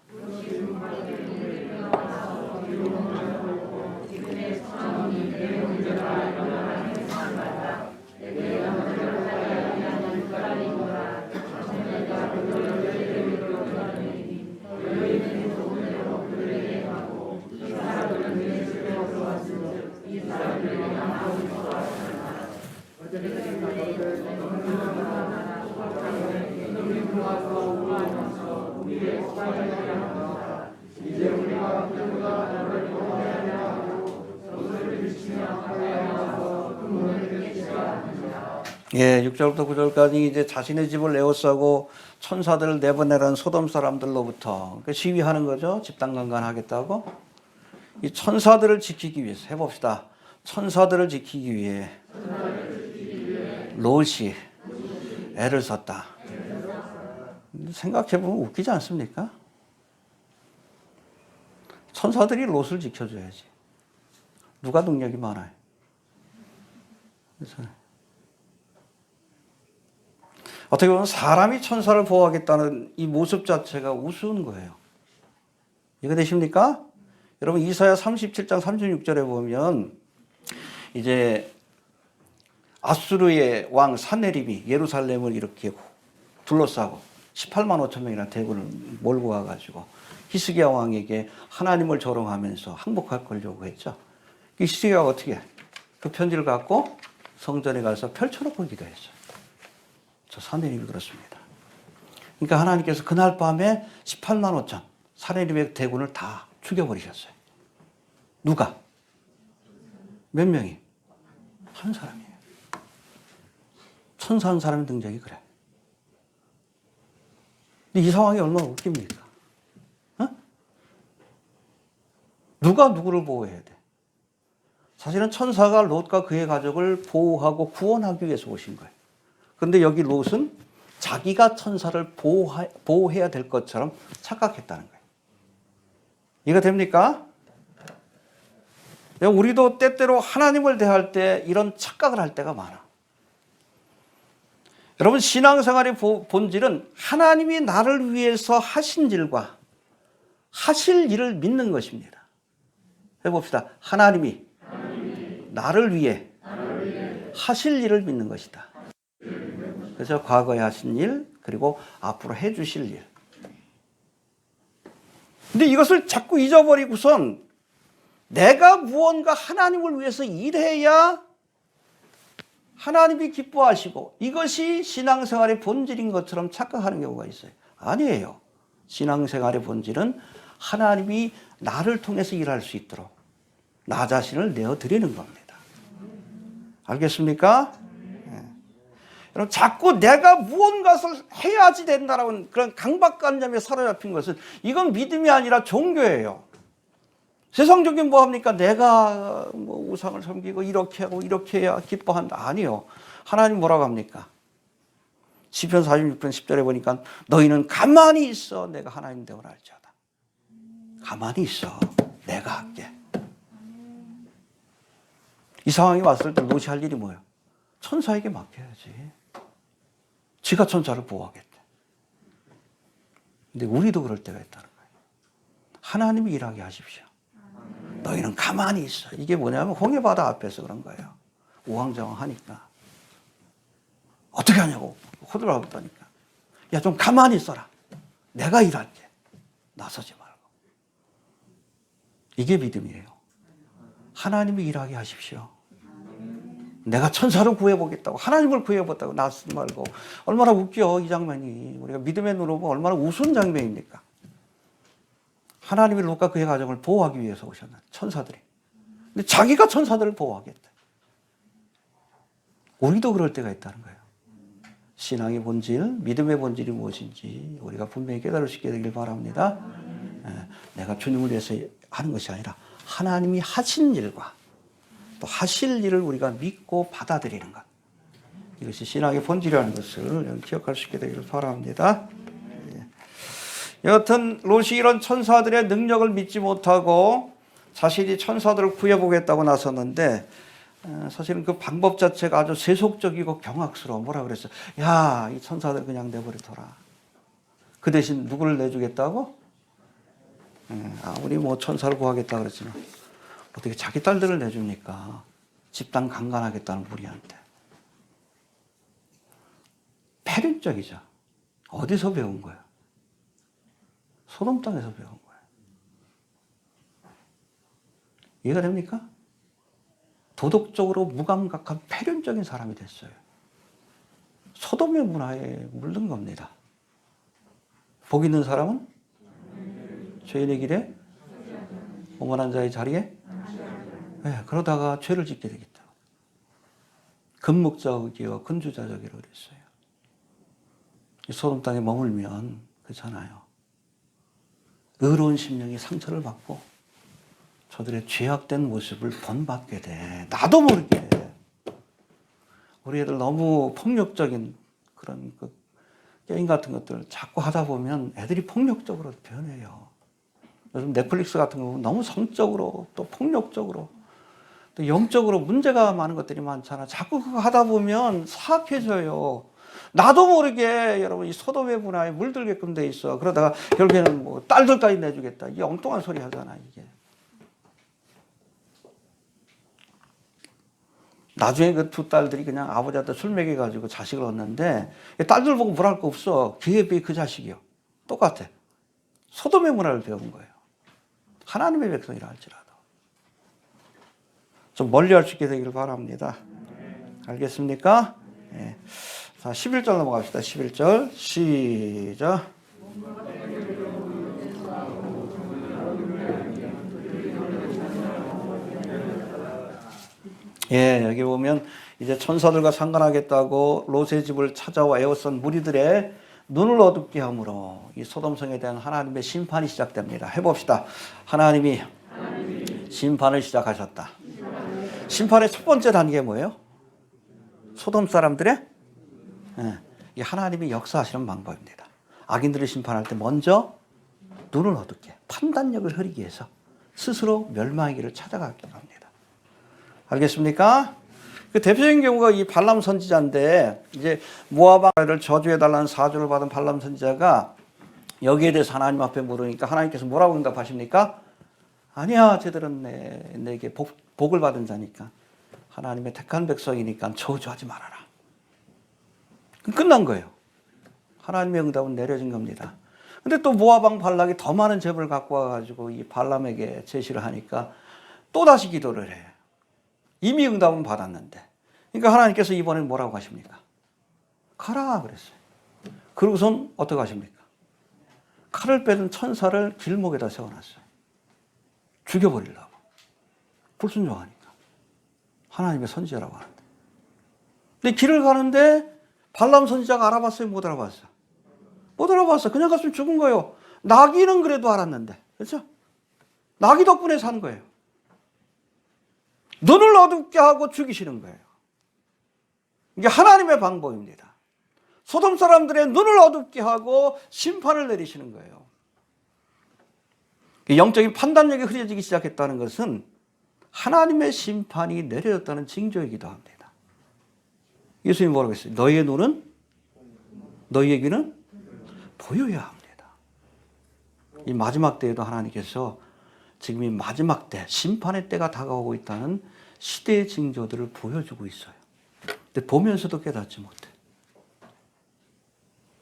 예, 6절부터 9절까지 이제 자신의 집을 에워싸고 천사들을 내보내라는 소돔 사람들로부터 시위하는 거죠. 집단강간하겠다고. 이 천사들을 지키기 위해서 해봅시다. 천사들을 지키기 위해 롯이 애를 썼다. 생각해보면 웃기지 않습니까? 천사들이 롯을 지켜줘야지. 누가 능력이 많아요? 그래서 어떻게 보면 사람이 천사를 보호하겠다는 이 모습 자체가 우스운 거예요. 이해가 되십니까? 여러분 이사야 37장 36절에 보면 이제 아수르의 왕 산헤립이 예루살렘을 이렇게 둘러싸고 18만 5천 명이나 대군을 몰고 와가지고 히스기야 왕에게 하나님을 조롱하면서 항복할 걸 요구했죠. 히스기야가 어떻게 그 편지를 갖고 성전에 가서 펼쳐놓고 기도했어요. 저 산헤립이 그렇습니다. 그러니까 하나님께서 그날 밤에 18만 5천 산헤립의 대군을 다 죽여버리셨어요. 누가? 몇 명이? 한 사람이에요. 천사 한 사람의 등장이 그래. 근데 이 상황이 얼마나 웃깁니까? 어? 누가 누구를 보호해야 돼? 사실은 천사가 롯과 그의 가족을 보호하고 구원하기 위해서 오신 거예요. 그런데 여기 롯은 자기가 천사를 보호해야 될 것처럼 착각했다는 거예요. 이해가 됩니까? 우리도 때때로 하나님을 대할 때 이런 착각을 할 때가 많아. 여러분, 신앙생활의 본질은 하나님이 나를 위해서 하신 일과 하실 일을 믿는 것입니다. 해봅시다. 하나님이 나를 위해 하실 일을 믿는 것이다. 그래서 과거에 하신 일, 그리고 앞으로 해 주실 일. 근데 이것을 자꾸 잊어버리고선 내가 무언가 하나님을 위해서 일해야 하나님이 기뻐하시고 이것이 신앙생활의 본질인 것처럼 착각하는 경우가 있어요. 아니에요. 신앙생활의 본질은 하나님이 나를 통해서 일할 수 있도록 나 자신을 내어드리는 겁니다. 알겠습니까? 네. 여러분, 자꾸 내가 무언가를 해야지 된다라는 그런 강박관념에 사로잡힌 것은 이건 믿음이 아니라 종교예요. 세상적인 뭐 합니까? 내가 뭐 우상을 섬기고 이렇게 하고 이렇게 해야 기뻐한다. 아니요. 하나님 뭐라고 합니까? 시편 46편 10절에 보니까 너희는 가만히 있어. 내가 하나님 되고 알지어다. 가만히 있어. 내가 할게. 이 상황이 왔을 때 롯이 할 일이 뭐예요? 천사에게 맡겨야지. 지가 천사를 보호하겠대. 근데 우리도 그럴 때가 있다는 거예요. 하나님이 일하게 하십시오. 너희는 가만히 있어. 이게 뭐냐면 홍해바다 앞에서 그런 거예요. 우왕좌왕하니까. 어떻게 하냐고 호들갑다니까. 야, 좀 가만히 있어라. 내가 일할게. 나서지 말고. 이게 믿음이에요. 하나님이 일하게 하십시오. 내가 천사를 구해보겠다고 하나님을 구해보겠다고 나서지 말고. 얼마나 웃겨 이 장면이. 우리가 믿음의 눈으로 보면 얼마나 우스운 장면입니까? 하나님이 롯과 그의 가정을 보호하기 위해서 오셨나 천사들이. 근데 자기가 천사들을 보호하겠다. 우리도 그럴 때가 있다는 거예요. 신앙의 본질, 믿음의 본질이 무엇인지 우리가 분명히 깨달을 수 있게 되길 바랍니다. 내가 주님을 위해서 하는 것이 아니라 하나님이 하신 일과 또 하실 일을 우리가 믿고 받아들이는 것. 이것이 신앙의 본질이라는 것을 기억할 수 있게 되기를 바랍니다. 여하튼 롯이 이런 천사들의 능력을 믿지 못하고 자신이 천사들을 구해보겠다고 나섰는데 사실은 그 방법 자체가 아주 세속적이고 경악스러워. 뭐라 그랬어요? 야, 이 천사들 그냥 내버려둬라. 그 대신 누구를 내주겠다고? 아무리 뭐 천사를 구하겠다 그랬지만 어떻게 자기 딸들을 내줍니까? 집단 강간하겠다는 무리한테. 패륜적이죠. 어디서 배운 거예요? 소돔 땅에서 배운 거예요. 이해가 됩니까? 도덕적으로 무감각한 패륜적인 사람이 됐어요. 소돔의 문화에 물든 겁니다. 복 있는 사람은 죄인의 길에 오만한 자의 자리에 그러다가 죄를 짓게 되겠다. 금묵자이여 근주자적이라고 그랬어요. 소돔 땅에 머물면 그렇잖아요. 의로운 심령이 상처를 받고 저들의 죄악된 모습을 본받게 돼. 나도 모르게. 우리 애들 너무 폭력적인 그런 그 게임 같은 것들 자꾸 하다 보면 애들이 폭력적으로 변해요. 요즘 넷플릭스 같은 거 보면 너무 성적으로 또 폭력적으로 또 영적으로 문제가 많은 것들이 많잖아. 자꾸 그거 하다 보면 사악해져요. 나도 모르게 여러분 이 소돔의 문화에 물들게끔 돼 있어. 그러다가 결국에는 뭐 딸들까지 내주겠다. 이 엉뚱한 소리 하잖아 이게. 나중에 그 두 딸들이 그냥 아버지한테 술 먹여가지고 자식을 얻는데 딸들 보고 뭘 할 거 없어. 그에 비해 그 자식이요. 똑같아. 소돔의 문화를 배운 거예요. 하나님의 백성이라 할지라도. 좀 멀리 할 수 있게 되기를 바랍니다. 알겠습니까? 네. 자, 11절 넘어갑시다. 11절 시작. 예, 여기 보면 이제 천사들과 상관하겠다고 롯의 집을 찾아와 에워싼 무리들의 눈을 어둡게 함으로 이 소돔성에 대한 하나님의 심판이 시작됩니다. 해봅시다. 하나님이 심판을 시작하셨다. 심판의 첫 번째 단계 뭐예요? 소돔 사람들의 이 하나님이 역사하시는 방법입니다. 악인들을 심판할 때 먼저 눈을 어둡게, 판단력을 흐리기 위해서 스스로 멸망의 길을 찾아가기로 합니다. 알겠습니까? 그 대표적인 경우가 이 발람 선지자인데, 이제 모아방을 저주해달라는 사주를 받은 발람 선지자가 여기에 대해서 하나님 앞에 물으니까 하나님께서 뭐라고 응답하십니까? 아니야, 쟤들은 내게 복을 받은 자니까, 하나님의 택한 백성이니까 저주하지 말아라. 끝난 거예요. 하나님의 응답은 내려진 겁니다. 근데 또 모아방 발락이 더 많은 재물을 갖고 와가지고 이 발람에게 제시를 하니까 또다시 기도를 해. 이미 응답은 받았는데. 그러니까 하나님께서 이번엔 뭐라고 하십니까? 가라 그랬어요. 그러고선 어떻게 하십니까? 칼을 빼든 천사를 길목에다 세워놨어요. 죽여버리려고. 불순종하니까. 하나님의 선지자라고 하는데. 근데 길을 가는데 발람 선지자가 알아봤어요? 못 알아봤어요? 못 알아봤어. 그냥 갔으면 죽은 거예요. 나귀는 그래도 알았는데. 그렇죠? 나귀 덕분에 산 거예요. 눈을 어둡게 하고 죽이시는 거예요. 이게 하나님의 방법입니다. 소돔 사람들의 눈을 어둡게 하고 심판을 내리시는 거예요. 영적인 판단력이 흐려지기 시작했다는 것은 하나님의 심판이 내려졌다는 징조이기도 합니다. 예수님이 뭐라고 했어요? 너희의 눈은, 너희의 귀는 보여야 합니다. 이 마지막 때에도 하나님께서 지금 이 마지막 때, 심판의 때가 다가오고 있다는 시대의 징조들을 보여주고 있어요. 근데 보면서도 깨닫지 못해.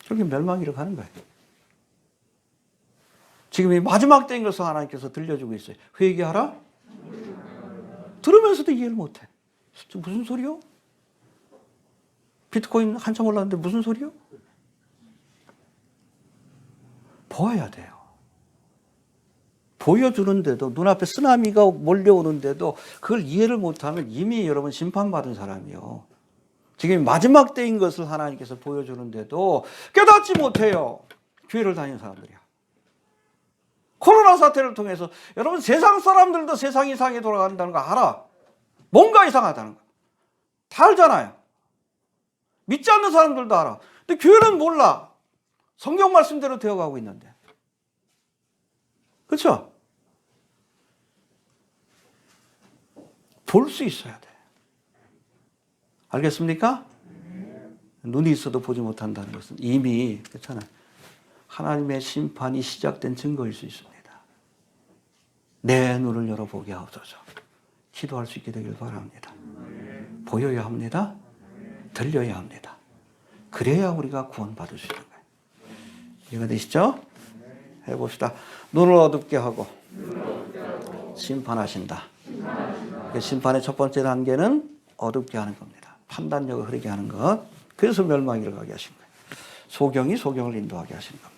저렇게 멸망이로 가는 거예요. 지금 이 마지막 때인 것을 하나님께서 들려주고 있어요. 회개하라? 들으면서도 이해를 못해. 무슨 소리요? 비트코인 한참 올랐는데 무슨 소리요? 보아야 돼요. 보여주는데도, 눈앞에 쓰나미가 몰려오는데도 그걸 이해를 못하면 이미 여러분 심판받은 사람이요. 지금 마지막 때인 것을 하나님께서 보여주는데도 깨닫지 못해요. 교회를 다니는 사람들이야. 코로나 사태를 통해서 여러분 세상 사람들도 세상 이상하게 돌아간다는 거 알아. 뭔가 이상하다는 거. 다 알잖아요. 믿지 않는 사람들도 알아. 근데 교회는 몰라. 성경 말씀대로 되어가고 있는데. 그렇죠? 볼 수 있어야 돼. 알겠습니까? 눈이 있어도 보지 못한다는 것은 이미 그렇잖아요. 하나님의 심판이 시작된 증거일 수 있습니다. 내 눈을 열어보게 하옵소서. 기도할 수 있게 되길 바랍니다. 보여야 합니다. 들려야 합니다. 그래야 우리가 구원받을 수 있는 거예요. 이해가 되시죠? 해봅시다. 눈을 어둡게 하고 심판하신다. 심판의 첫 번째 단계는 어둡게 하는 겁니다. 판단력을 흐리게 하는 것. 그래서 멸망이를 가게 하신 거예요. 소경이 소경을 인도하게 하신 겁니다.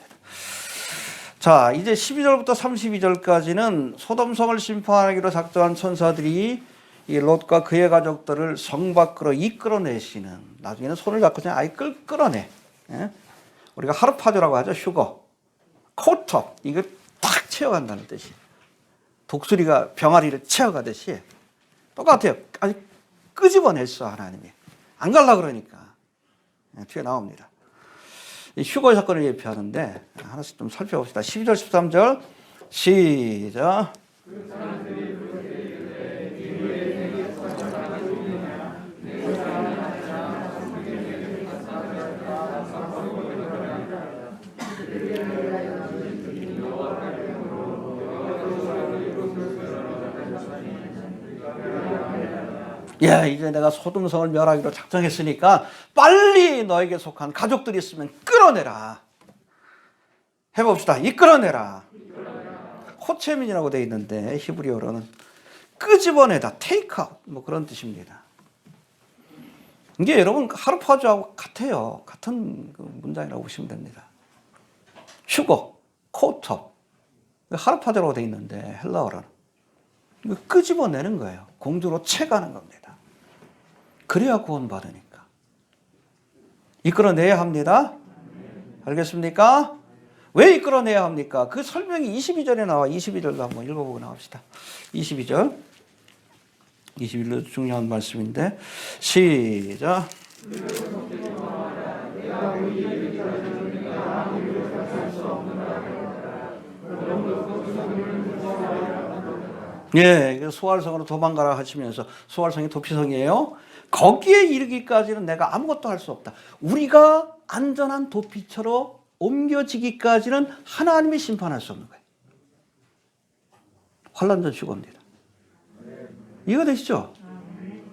자, 이제 12절부터 32절까지는 소돔성을 심판하기로 작정한 천사들이 이 롯과 그의 가족들을 성 밖으로 이끌어내시는, 나중에는 손을 잡고 그냥 아예 끌어내. 예? 우리가 하르파조라고 하죠. 휴거. 코톱. 이거 탁 채워간다는 뜻이. 독수리가 병아리를 채워가듯이 똑같아요. 아주 끄집어냈어, 하나님이. 안 갈라 그러니까. 뒤에 나옵니다. 이 휴거 사건을 예표하는데 하나씩 좀 살펴봅시다. 12절, 13절 시작. 야, 이제 내가 소돔성을 멸하기로 작정했으니까 빨리 너에게 속한 가족들이 있으면 끌어내라. 해봅시다. 이끌어내라. 호체민이라고 되어 있는데 히브리어로는 끄집어내다, 테이크아웃 뭐 그런 뜻입니다. 이게 여러분 하르파주하고 같아요. 같은 문장이라고 보시면 됩니다. 휴거, 코톱, 하르파주라고 되어 있는데 헬라어로는 끄집어내는 거예요. 공주로 채가는 겁니다. 그래야 구원받으니까. 이끌어내야 합니다. 알겠습니까? 왜 이끌어내야 합니까? 그 설명이 22절에 나와. 22절도 한번 읽어보고 나옵시다. 22절. 21절도 중요한 말씀인데 시작. 예, 소활성으로 도망가라 하시면서 소활성이 도피성이에요. 거기에 이르기까지는 내가 아무것도 할 수 없다. 우리가 안전한 도피처로 옮겨지기까지는 하나님이 심판할 수 없는 거예요. 환난전 휴거입니다. 이해가 되시죠?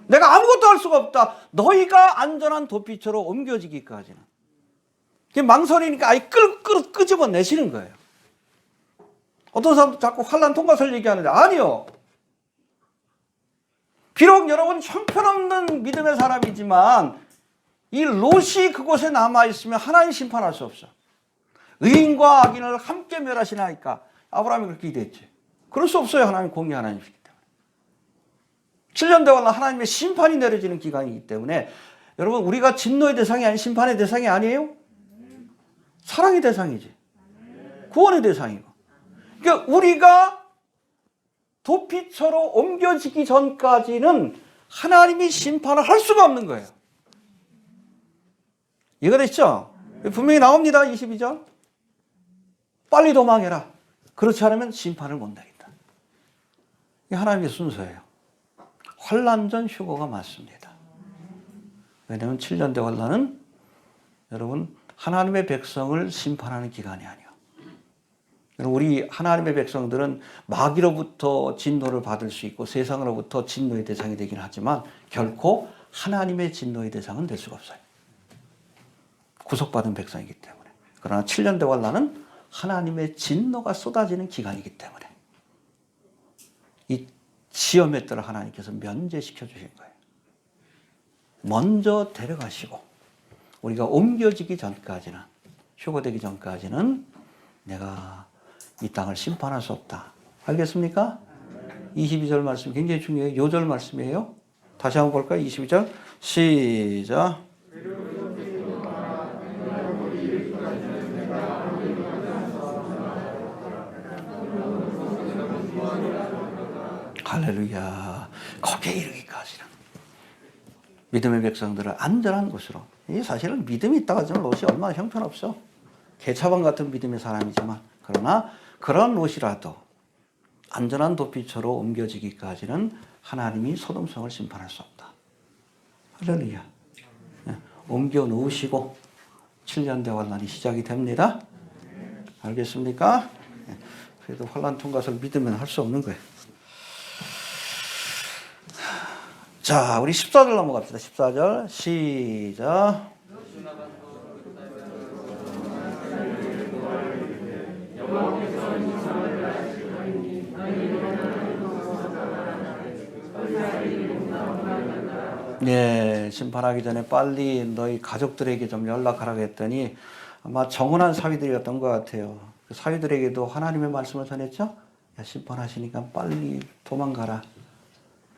내가 아무것도 할 수가 없다. 너희가 안전한 도피처로 옮겨지기까지는. 망설이니까 아예 끄집어내시는 거예요. 어떤 사람도 자꾸 환난 통과설 얘기하는데 아니요. 비록 여러분 형편없는 믿음의 사람이지만 이 롯이 그곳에 남아있으면 하나님 심판할 수 없어. 의인과 악인을 함께 멸하시나이까. 아브라함이 그렇게 기도했지. 그럴 수 없어요. 하나님 공의 하나님이시기 때문에. 7년 되어나 하나님의 심판이 내려지는 기간이기 때문에 여러분 우리가 진노의 대상이 아닌 심판의 대상이 아니에요? 사랑의 대상이지. 구원의 대상이고. 그러니까 우리가 도피처로 옮겨지기 전까지는 하나님이 심판을 할 수가 없는 거예요. 이해가 됐죠? 분명히 나옵니다. 22절. 빨리 도망해라. 그렇지 않으면 심판을 못 내린다. 이게 하나님의 순서예요. 환난전 휴거가 맞습니다. 왜냐하면 7년대 환난은 여러분 하나님의 백성을 심판하는 기간이 아니에요. 우리 하나님의 백성들은 마귀로부터 진노를 받을 수 있고 세상으로부터 진노의 대상이 되긴 하지만 결코 하나님의 진노의 대상은 될 수가 없어요. 구속받은 백성이기 때문에. 그러나 7년대 환난은 하나님의 진노가 쏟아지는 기간이기 때문에 이 시험의 때를 하나님께서 면제시켜 주신 거예요. 먼저 데려가시고 우리가 옮겨지기 전까지는, 휴거되기 전까지는 내가 이 땅을 심판할 수 없다. 알겠습니까? 22절 말씀 굉장히 중요해요. 요절 말씀이에요. 다시 한번 볼까요? 22절 시작. 할렐루야. 거기에 이르기까지는 믿음의 백성들을 안전한 곳으로. 이 사실은 믿음이 있다가 지금 롯이 얼마나 형편없어. 개차반 같은 믿음의 사람이지만 그러나 그런 롯이라도 안전한 도피처로 옮겨지기까지는 하나님이 소돔성을 심판할 수 없다. 할렐루야. 옮겨 놓으시고 7년대 환난이 시작이 됩니다. 알겠습니까? 그래도 환난 통과설 믿으면 할 수 없는 거예요. 자, 우리 14절 넘어갑시다. 14절 시작. 네, 심판하기 전에 빨리 너희 가족들에게 좀 연락하라고 했더니 아마 정은한 사위들이었던 것 같아요. 그 사위들에게도 하나님의 말씀을 전했죠. 야, 심판하시니까 빨리 도망가라.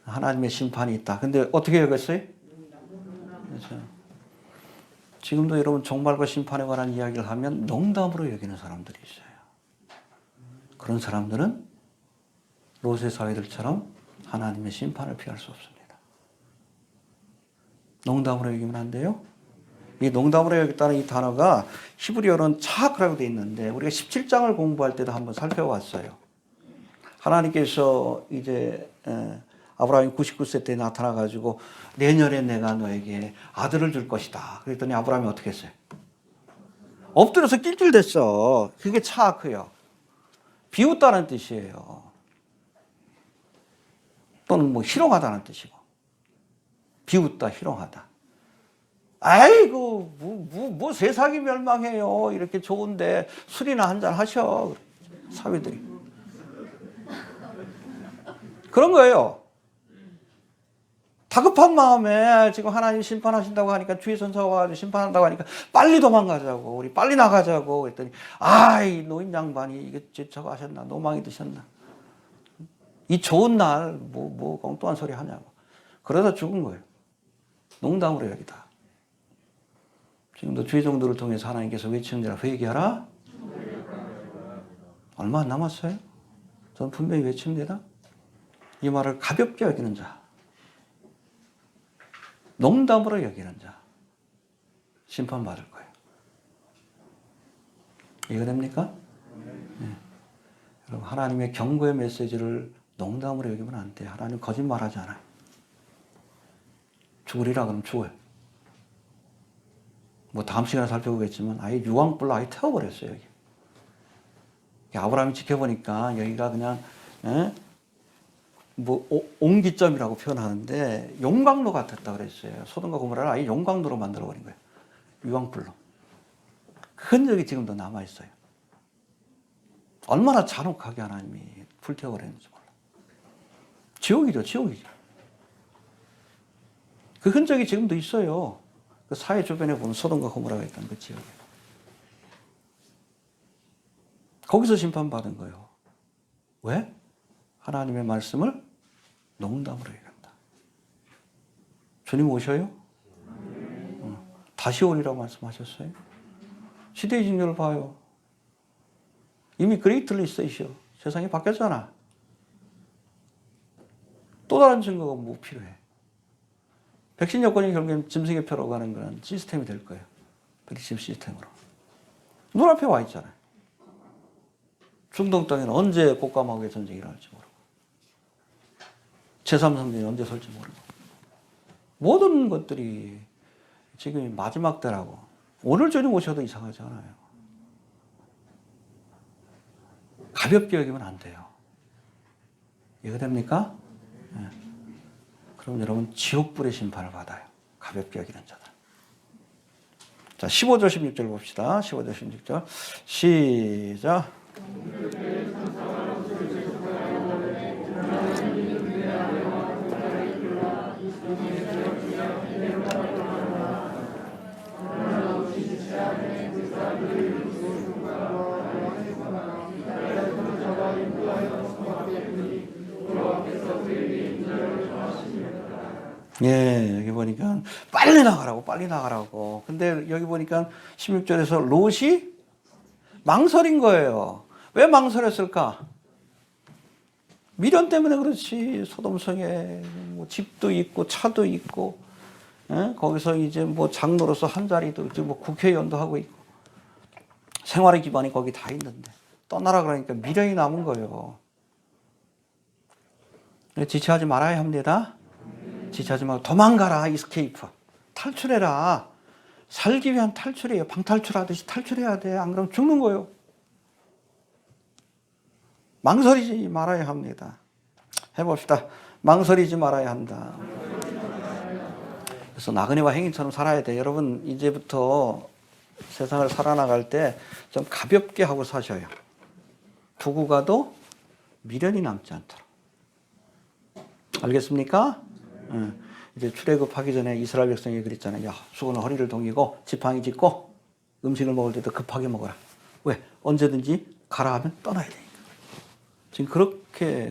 하나님의 심판이 있다. 근데 어떻게 여겼어요? 그렇죠. 지금도 여러분 종말과 심판에 관한 이야기를 하면 농담으로 여기는 사람들이 있어요. 그런 사람들은 롯의 사위들처럼 하나님의 심판을 피할 수 없습니다. 농담으로 여기면 안 돼요. 이 농담으로 여겼다는 이 단어가 히브리어로는 차크라고 되어 있는데 우리가 17장을 공부할 때도 한번 살펴봤어요. 하나님께서 이제 아브라함이 99세 때 나타나가지고 내년에 내가 너에게 아들을 줄 것이다. 그랬더니 아브라함이 어떻게 했어요? 엎드려서 낄낄댔어. 그게 차크예요. 비웃다는 뜻이에요. 또는 뭐 희롱하다는 뜻이고. 비웃다, 희롱하다. 아이고, 뭐 세상이 멸망해요. 이렇게 좋은데 술이나 한잔 하셔. 사위들이. 그런 거예요. 다급한 마음에 지금 하나님 심판하신다고 하니까 주의 선사가 와가지고 심판한다고 하니까 빨리 도망가자고. 우리 빨리 나가자고. 그랬더니 이 노인 양반이 이게 저거 하셨나. 노망이 드셨나. 이 좋은 날 뭐 엉뚱한 소리 하냐고. 그러다 죽은 거예요. 농담으로 여기다. 지금도 주의 종들을 통해서 하나님께서 외치는지라 회개하라. 얼마 안 남았어요? 저는 분명히 외칩니다. 이 말을 가볍게 여기는 자, 농담으로 여기는 자 심판받을 거예요. 이해됩니까? 네. 여러분, 하나님의 경고의 메시지를 농담으로 여기면 안 돼요. 하나님 거짓말하지 않아요. 죽으리라 그러면 죽어요. 뭐 다음 시간에 살펴보겠지만 아예 유황불로 아예 태워버렸어요. 여기. 아브라함이 지켜보니까 여기가 그냥 뭐 옹기점이라고 표현하는데 용광로 같았다 그랬어요. 소돔과 고모라를 아예 용광로로 만들어버린 거예요. 유황불로. 그 흔적이 지금도 남아있어요. 얼마나 잔혹하게 하나님이 불태워버렸는지 몰라. 지옥이죠, 지옥이죠. 그 흔적이 지금도 있어요. 그 사회 주변에 보면 소돔과 고모라가 있던 그 지역에. 거기서 심판받은 거예요. 왜? 하나님의 말씀을 농담으로 얘기한다. 주님 오셔요? 다시 오리라고 말씀하셨어요. 시대의 징조를 봐요. 이미 그레이틀리 스테이셔. 세상이 바뀌었잖아. 또 다른 증거가 뭐 필요해? 백신 여권이 결국엔 짐승의 표로 가는 그런 시스템이 될 거예요. 백신 시스템으로. 눈앞에 와 있잖아요. 중동 땅에는 언제 곡감하고의 전쟁이 일어날지 모르고 제3성전이 언제 설지 모르고 모든 것들이 지금 마지막 때라고. 오늘 저녁 오셔도 이상하지 않아요. 가볍게 여기면 안 돼요. 이해가 됩니까? 네. 그럼 여러분 지옥불의 심판을 받아요. 가볍게 여기는 자들. 자, 15절 16절 봅시다. 15절 16절 시작. 예, 여기 보니까 빨리 나가라고, 빨리 나가라고. 근데 여기 보니까 16절에서 롯이 망설인 거예요. 왜 망설였을까? 미련 때문에 그렇지. 소돔성에 뭐 집도 있고 차도 있고, 예? 거기서 이제 뭐 장로로서 한 자리도 있고, 뭐 국회의원도 하고 있고, 생활의 기반이 거기 다 있는데 떠나라 그러니까 미련이 남은 거예요. 지체하지 말아야 합니다. 지체하지 말고 도망가라. 이스케이프. 탈출해라. 살기 위한 탈출이에요. 방탈출하듯이 탈출해야 돼. 안 그러면 죽는 거예요. 망설이지 말아야 합니다. 해봅시다. 망설이지 말아야 한다. 그래서 나그네와 행인처럼 살아야 돼. 여러분 이제부터 세상을 살아나갈 때 좀 가볍게 하고 사셔요. 두고 가도 미련이 남지 않도록. 알겠습니까? 이제 출애굽하기 전에 이스라엘 백성이 그랬잖아요. 야, 수건을 허리를 동이고 지팡이 짚고 음식을 먹을 때도 급하게 먹어라. 왜? 언제든지 가라 하면 떠나야 되니까. 지금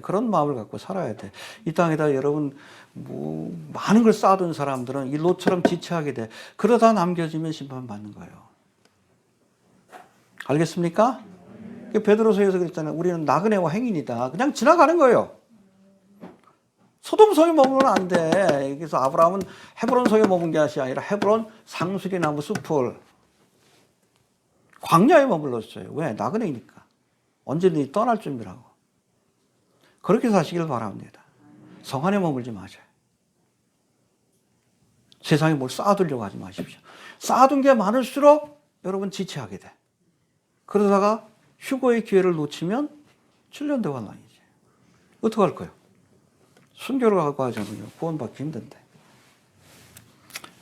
그런 마음을 갖고 살아야 돼. 이 땅에다 여러분 뭐 많은 걸 쌓아둔 사람들은 이 롯처럼 지체하게 돼. 그러다 남겨지면 심판받는 거예요. 알겠습니까? 베드로서에서 그랬잖아요. 우리는 나그네와 행인이다. 그냥 지나가는 거예요. 소돔성에 머무르면 안 돼. 그래서 아브라함은 헤브론성에 머문 게 아니라 헤브론 상수리 나무 숲을 광야에 머물렀어요. 왜? 나그네니까. 언제든지 떠날 준비라고. 그렇게 사시길 바랍니다. 성 안에 머물지 마세요. 세상에 뭘 쌓아두려고 하지 마십시오. 쌓아둔 게 많을수록 여러분 지체하게 돼. 그러다가 휴거의 기회를 놓치면 7년 대환란이지. 어떡할 거예요? 순교를 하고 하자면요. 구원받기 힘든데.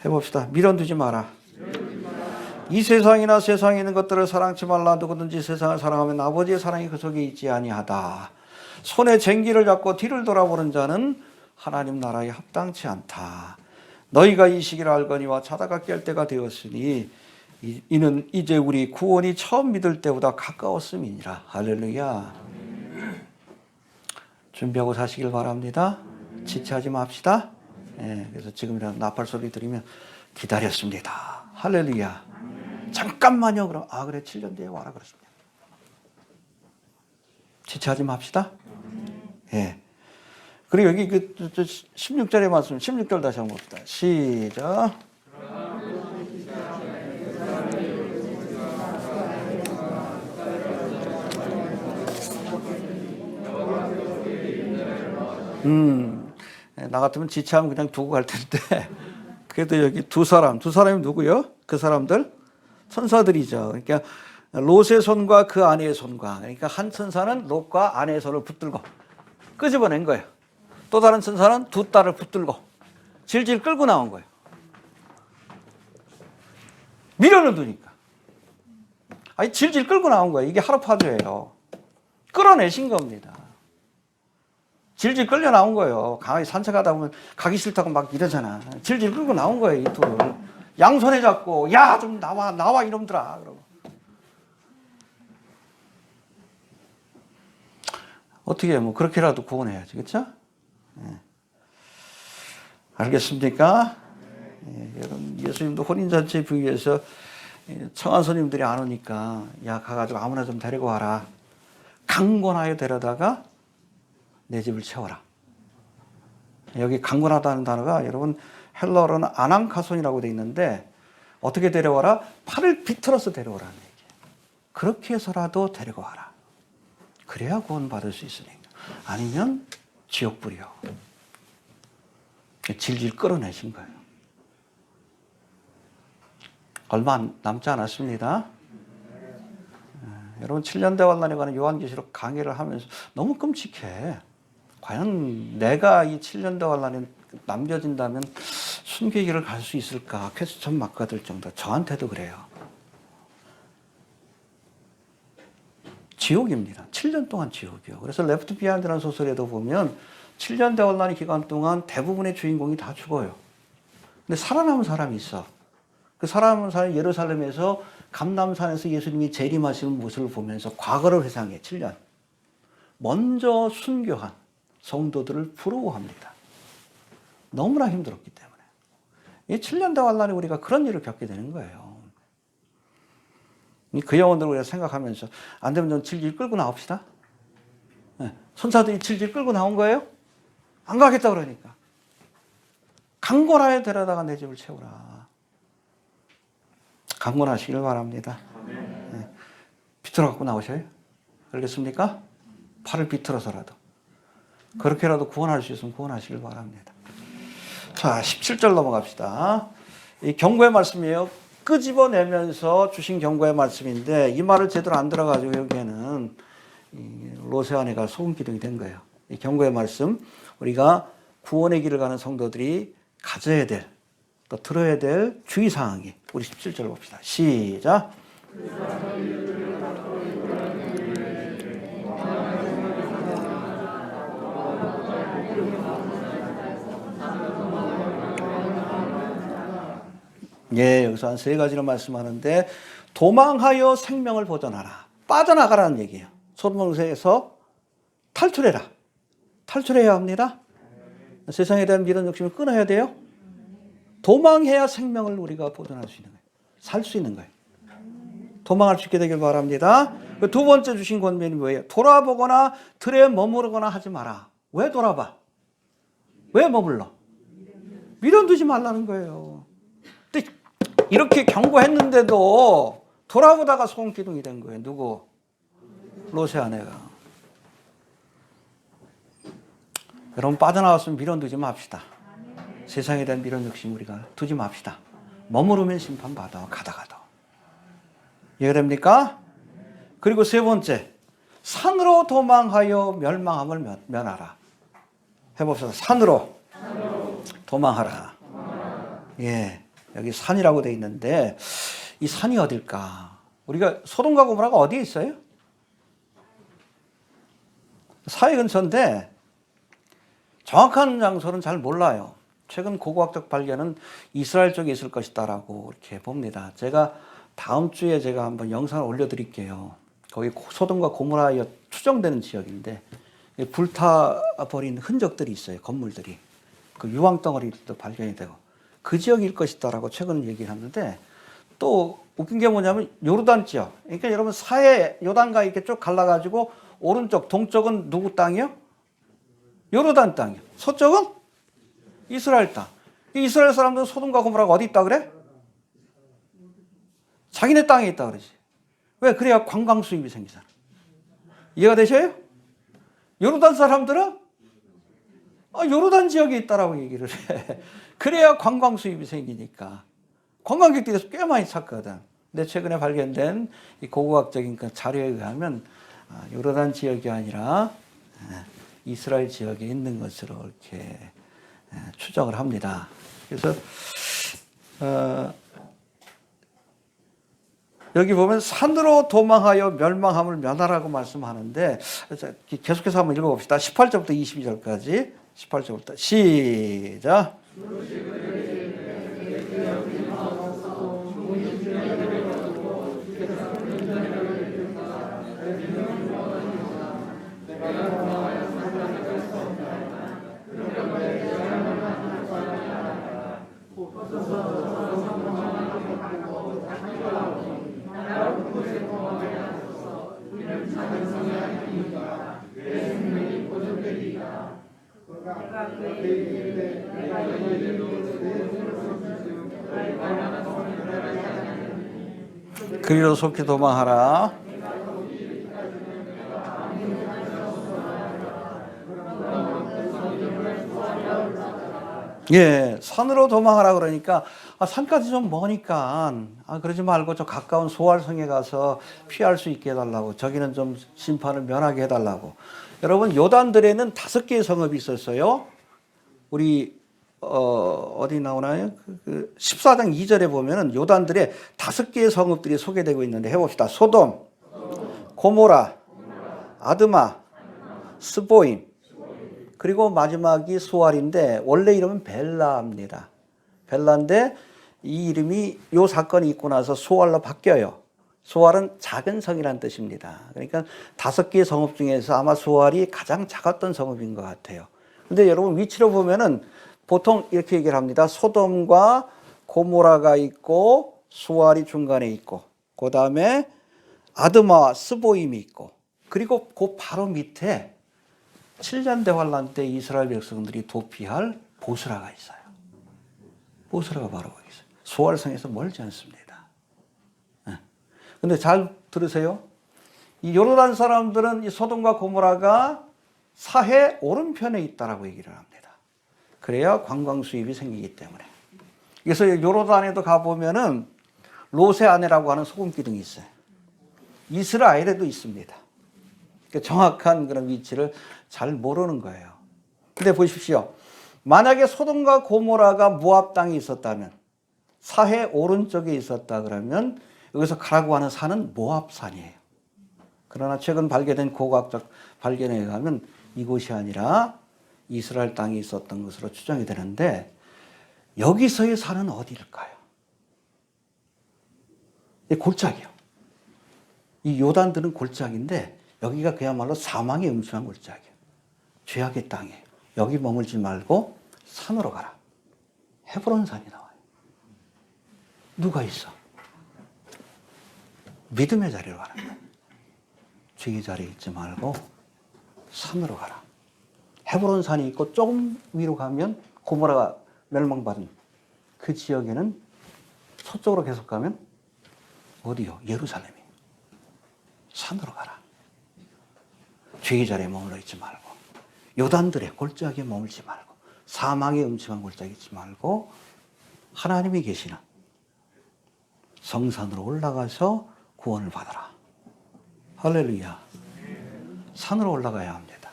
해봅시다. 미련 두지 마라. 이 세상이나 세상에 있는 것들을 사랑치 말라. 누구든지 세상을 사랑하면 아버지의 사랑이 그 속에 있지 아니하다. 손에 쟁기를 잡고 뒤를 돌아보는 자는 하나님 나라에 합당치 않다. 너희가 이 시기를 알거니와 자다가 깰 때가 되었으니 이는 이제 우리 구원이 처음 믿을 때보다 가까웠음이니라. 할렐루야. 준비하고 사시길 바랍니다. 지체하지 맙시다. 그래서 지금이라도 나팔 소리 들으면 기다렸습니다. 할렐루야. 잠깐만요. 그럼 그래 7년 뒤에 와라 그렇습니다. 지체하지 맙시다. 예. 그리고 여기 16절의 말씀, 16절 다시 한번 봅시다. 시작. 나 같으면 지체하면 그냥 두고 갈 텐데. 그래도 여기 두 사람이 누구요? 그 사람들? 천사들이죠. 그러니까 롯의 손과 그 아내의 손과, 그러니까 한 천사는 롯과 아내의 손을 붙들고 끄집어낸 거예요. 또 다른 천사는 두 딸을 붙들고 질질 끌고 나온 거예요. 미련을 두니까. 아니, 질질 끌고 나온 거예요. 이게 하루파주예요. 끌어내신 겁니다. 질질 끌려 나온 거예요. 강하게 산책하다 보면 가기 싫다고 막 이러잖아. 질질 끌고 나온 거예요, 이 둘을. 양손에 잡고, 야, 좀 나와, 이놈들아. 그러고. 어떻게, 뭐, 그렇게라도 구원해야지. 그쵸? 네. 알겠습니까? 네, 여러분, 예수님도 혼인잔치에 비유해서 청한 손님들이 안 오니까, 야, 가가지고 아무나 좀 데리고 와라. 강권하여 데려다가 내 집을 채워라. 여기 강권하다는 단어가 여러분 헬라어로는 아낭카손이라고 되어 있는데 어떻게 데려와라? 팔을 비틀어서 데려오라는 얘기예요. 그렇게 해서라도 데리고 와라. 그래야 구원받을 수 있으니까. 아니면 지옥불이요. 질질 끌어내신 거예요. 얼마 남지 않았습니다. 여러분 7년 대환란에 관한 요한계시록 강의를 하면서 너무 끔찍해. 과연 내가 이 7년 대환란에 남겨진다면 순교의 갈 수 있을까? 퀘스천 마크가 될 정도. 저한테도 그래요. 지옥입니다. 7년 동안 지옥이요. 그래서 레프트 비하인드라는 소설에도 보면 7년 대환란의 기간 동안 대부분의 주인공이 다 죽어요. 근데 살아남은 사람이 있어. 그 살아남은 사람이 예루살렘에서 감람산에서 예수님이 재림하시는 모습을 보면서 과거를 회상해. 7년. 먼저 순교한 성도들을 부러워합니다. 너무나 힘들었기 때문에. 이 7년 대환란에 우리가 그런 일을 겪게 되는 거예요. 그 영혼들을 우리가 생각하면서 안 되면 좀 질질 끌고 나옵시다. 네. 천사들이 질질 끌고 나온 거예요? 안 가겠다 그러니까. 강권하여 데려다가 내 집을 채우라. 강권하시길 바랍니다. 네. 비틀어 갖고 나오셔요. 알겠습니까? 팔을 비틀어서라도. 그렇게라도 구원할 수 있으면 구원하시길 바랍니다. 자, 17절 넘어갑시다. 이 경고의 말씀이에요. 끄집어내면서 주신 경고의 말씀인데 이 말을 제대로 안 들어가지고 여기에는 롯의 아내가 소금 기둥이 된 거예요. 이 경고의 말씀, 우리가 구원의 길을 가는 성도들이 가져야 될, 또 들어야 될 주의사항이 우리 17절 봅시다. 시작. 예, 여기서 한 세 가지를 말씀하는데 도망하여 생명을 보존하라. 빠져나가라는 얘기예요. 소돔에서 탈출해라. 탈출해야 합니다. 세상에 대한 미련 욕심을 끊어야 돼요. 도망해야 생명을 우리가 보존할 수 있는 거예요. 살 수 있는 거예요. 도망할 수 있게 되길 바랍니다. 그 두 번째 주신 권면이 뭐예요? 돌아보거나 들에 머무르거나 하지 마라. 왜 돌아봐? 왜 머물러? 미련 두지 말라는 거예요. 근데 이렇게 경고했는데도 돌아보다가 소금 기둥이 된 거예요. 누구? 롯의 아내가. 여러분 빠져나왔으면 미련 두지 맙시다. 세상에 대한 미련 욕심 우리가 두지 맙시다. 머무르면 심판받아. 가다가도. 이해됩니까? 그리고 세 번째, 산으로 도망하여 멸망함을 면하라. 해봅시다. 산으로 도망하라. 예, 여기 산이라고 돼 있는데 이 산이 어딜까? 우리가 소돔과 고모라가 어디에 있어요? 사해 근처인데 정확한 장소는 잘 몰라요. 최근 고고학적 발견은 이스라엘 쪽에 있을 것이다라고 이렇게 봅니다. 제가 다음 주에 제가 한번 영상을 올려드릴게요. 거기 소돔과 고모라에 추정되는 지역인데 불타버린 흔적들이 있어요. 건물들이. 그 유황덩어리도 발견이 되고 그 지역일 것이다라고 최근 얘기를 하는데 또 웃긴 게 뭐냐면 요르단 지역. 그러니까 여러분 사해 요단강 이렇게 쭉 갈라가지고 오른쪽 동쪽은 누구 땅이요? 요르단 땅이요. 서쪽은 이스라엘 땅. 이스라엘 사람들은 소돔과 고모라가 어디 있다 그래? 자기네 땅에 있다 그러지. 왜? 그래야 관광 수입이 생기잖아. 이해가 되셔요? 요르단 사람들은 요르단 지역에 있다라고 얘기를 해. 그래야 관광 수입이 생기니까. 관광객들이 꽤 많이 찾거든. 근데 최근에 발견된 이 고고학적인 그 자료에 의하면 요르단 지역이 아니라 이스라엘 지역에 있는 것으로 이렇게 추정을 합니다. 그래서 여기 보면 산으로 도망하여 멸망함을 면하라고 말씀하는데 계속해서 한번 읽어봅시다. 18절부터 22절까지 18절부터 시작. 그리로 속히 도망하라. 예, 산으로 도망하라 그러니까 산까지 좀 머니까 그러지 말고 저 가까운 소알성에 가서 피할 수 있게 해달라고, 저기는 좀 심판을 면하게 해달라고. 여러분, 요단들에는 5개의 성읍이 있었어요. 우리 어디 나오나요? 14장 2절에 보면은 요단들의 5개의 성읍들이 소개되고 있는데 해봅시다. 소돔, 고모라, 아드마, 스보임, 그리고 마지막이 소알인데 원래 이름은 벨라입니다. 벨라인데 이 이름이 요 사건이 있고 나서 소알로 바뀌어요. 소알은 작은 성이라는 뜻입니다. 그러니까 5개의 성읍 중에서 아마 소알이 가장 작았던 성읍인 것 같아요. 근데 여러분 위치로 보면은 보통 이렇게 얘기를 합니다. 소돔과 고모라가 있고 소알이 중간에 있고, 그 다음에 아드마와 스보임이 있고, 그리고 그 바로 밑에 7년 대환란 때 이스라엘 백성들이 도피할 보스라가 있어요. 보스라가 바로 거기 있어요. 소알성에서 멀지 않습니다. 근데 잘 들으세요. 이 요르단 사람들은 이 소돔과 고모라가 사해 오른편에 있다라고 얘기를 합니다. 그래야 관광 수입이 생기기 때문에. 그래서 요르단에도 가보면은 로세아네라고 하는 소금 기둥이 있어요. 이스라엘에도 있습니다. 그러니까 정확한 그런 위치를 잘 모르는 거예요. 근데 보십시오. 만약에 소돔과 고모라가 모압 땅에 있었다면, 사해 오른쪽에 있었다 그러면 여기서 가라고 하는 산은 모압산이에요. 그러나 최근 발견된 고고학적 발견에 의하면 이곳이 아니라 이스라엘 땅에 있었던 것으로 추정이 되는데, 여기서의 산은 어디일까요? 골짜기요. 이 요단들은 골짜기인데 여기가 그야말로 사망의 음침한 골짜기예요. 죄악의 땅이에요. 여기 머물지 말고 산으로 가라. 헤브론 산이 나와요. 누가 있어? 믿음의 자리로 가라. 죄의 자리에 있지 말고 산으로 가라. 헤브론 산이 있고 조금 위로 가면 고모라가 멸망받은 그 지역에는 서쪽으로 계속 가면 어디요? 예루살렘이에요. 산으로 가라. 죄의 자리에 머물러 있지 말고, 요단들의 골짜기에 머물지 말고, 사망의 음침한 골짜기에 있지 말고 하나님이 계시는 성산으로 올라가서 구원을 받아라. 할렐루야. 산으로 올라가야 합니다.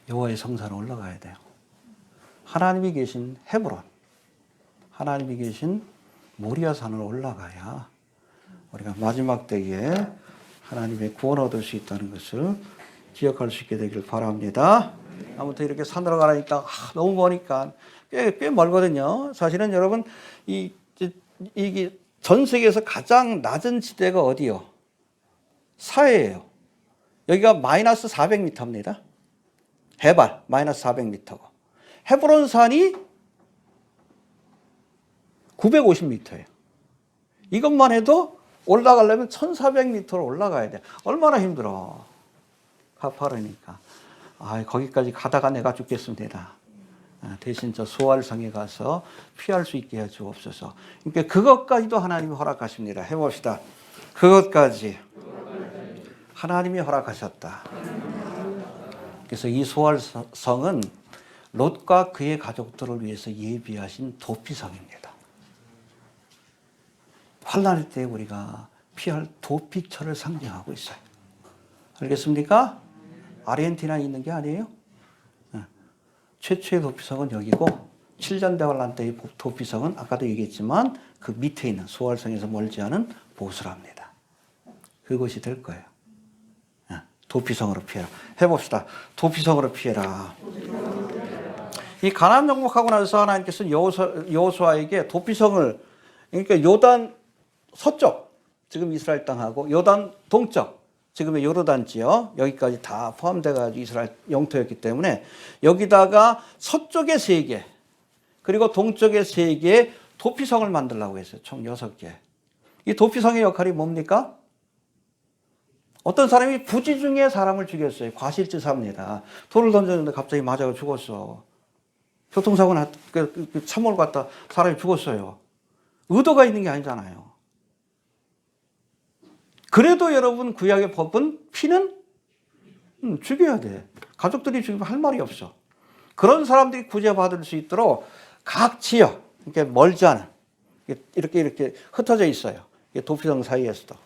여호와의 성산으로 올라가야 돼요. 하나님이 계신 헤브론, 하나님이 계신 모리아 산으로 올라가야 우리가 마지막 때에 하나님의 구원 얻을 수 있다는 것을 기억할 수 있게 되기를 바랍니다. 아무튼 이렇게 산으로 가라니까 너무 머니까 꽤 멀거든요. 사실은 여러분 이게 전 세계에서 가장 낮은 지대가 어디요? 사해예요. 여기가 마이너스 400m입니다. 해발 마이너스 400m고 헤브론 산이 950m예요. 이것만 해도 올라가려면 1400m로 올라가야 돼. 얼마나 힘들어. 가파르니까. 거기까지 가다가 내가 죽겠습니다. 대신 저 소알성에 가서 피할 수 있게 해 주옵소서. 그러니까 그것까지도 하나님이 허락하십니다. 해봅시다. 그것까지 하나님이 허락하셨다. 그래서 이 소알성은 롯과 그의 가족들을 위해서 예비하신 도피성입니다. 환난의 때 우리가 피할 도피처를 상징하고 있어요. 알겠습니까? 아르헨티나에 있는 게 아니에요. 최초의 도피성은 여기고 7년 대환란 때의 도피성은 아까도 얘기했지만 그 밑에 있는 소알성에서 멀지 않은 보스랍니다. 그것이 될 거예요. 도피성으로 피해라. 해봅시다. 도피성으로 피해라. 이 가나안 정복하고 나서 하나님께서 여호수아에게 도피성을, 그러니까 요단 서쪽, 지금 이스라엘 땅하고 요단 동쪽, 지금의 요르단 지역, 여기까지 다 포함돼가지고 이스라엘 영토였기 때문에 여기다가 서쪽에 3개, 그리고 동쪽에 3개의 도피성을 만들려고 했어요. 총 6개. 이 도피성의 역할이 뭡니까? 어떤 사람이 부지 중에 사람을 죽였어요. 과실치사입니다. 돌을 던졌는데 갑자기 맞아서 죽었어. 교통사고 참호를 갔다 사람이 죽었어요. 의도가 있는 게 아니잖아요. 그래도 여러분 구약의 법은 피는 죽여야 돼. 가족들이 죽이면 할 말이 없어. 그런 사람들이 구제받을 수 있도록 각 지역, 이렇게 멀지 않은, 이렇게 흩어져 있어요. 도피성 사이에서도.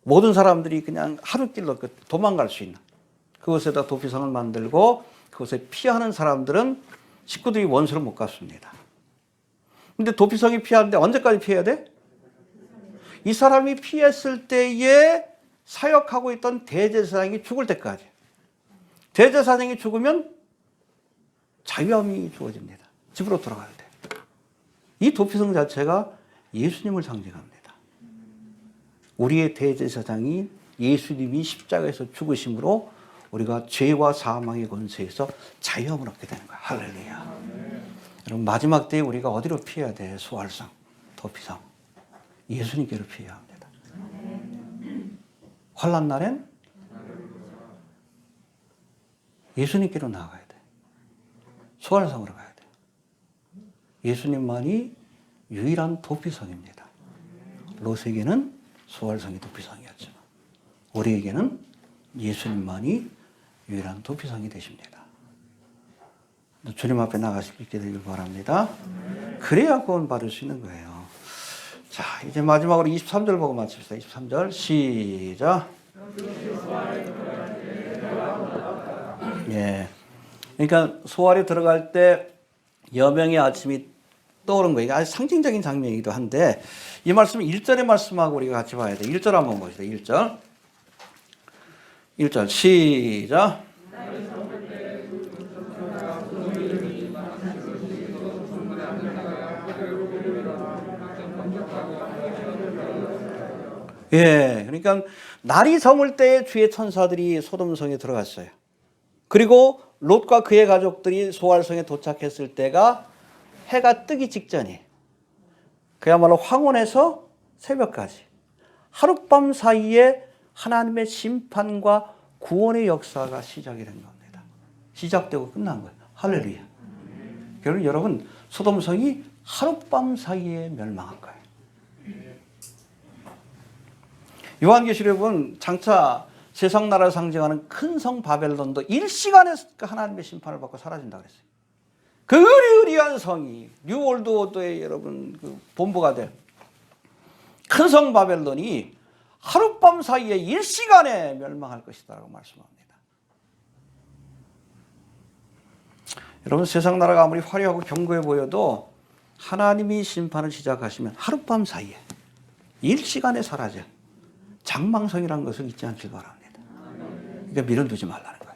모든 사람들이 그냥 하루길로 도망갈 수 있는 그곳에다 도피성을 만들고 그곳에 피하는 사람들은 식구들이 원수를 못 갚습니다. 근데 도피성이 피하는데 언제까지 피해야 돼? 이 사람이 피했을 때에 사역하고 있던 대제사장이 죽을 때까지. 대제사장이 죽으면 자유함이 주어집니다. 집으로 돌아갈 때. 이 도피성 자체가 예수님을 상징합니다. 우리의 대제사장이 예수님이 십자가에서 죽으심으로 우리가 죄와 사망의 권세에서 자유함을 얻게 되는 거야. 할렐루야. 여러분 마지막 때에 우리가 어디로 피해야 돼? 소알성, 도피성. 예수님께로 피해야 합니다. 환난 날엔 예수님께로 나가야 돼. 소알성으로 가야 돼. 예수님만이 유일한 도피성입니다. 롯에게는 소알성이 도피성이었지만 우리에게는 예수님만이 유일한 도피성이 되십니다. 주님 앞에 나가실 수 있게 되길 바랍니다. 그래야 구원 받을 수 있는 거예요. 자, 이제 마지막으로 23절 보고 마칩시다. 23절 시작. 예. 그러니까 소알에 들어갈 때 여명의 아침이 떠오른 거예요. 아주 상징적인 장면이기도 한데 이 말씀은 1절의 말씀하고 우리가 같이 봐야 돼. 1절 한번 봅시다. 1절. 1절 시작. 예, 그러니까 날이 저물 때에 주의 천사들이 소돔성에 들어갔어요. 그리고 롯과 그의 가족들이 소알성에 도착했을 때가 해가 뜨기 직전이 그야말로 황혼에서 새벽까지 하룻밤 사이에 하나님의 심판과 구원의 역사가 시작이 된 겁니다. 시작되고 끝난 거예요. 할렐루야. 그러면 여러분 소돔성이 하룻밤 사이에 멸망한 거예요. 요한계시록은 장차 세상 나라를 상징하는 큰 성 바벨론도 일시간에 하나님의 심판을 받고 사라진다 그랬어요. 그 의리의리한 성이 뉴월드 오더의 여러분 그 본부가 될 큰 성 바벨론이 하룻밤 사이에 일시간에 멸망할 것이다라고 말씀합니다. 여러분 세상 나라가 아무리 화려하고 견고해 보여도 하나님이 심판을 시작하시면 하룻밤 사이에 일시간에 사라져. 장망성이라는 것을 잊지 않길 바랍니다. 그러니까 밀어두지 말라는 거예요.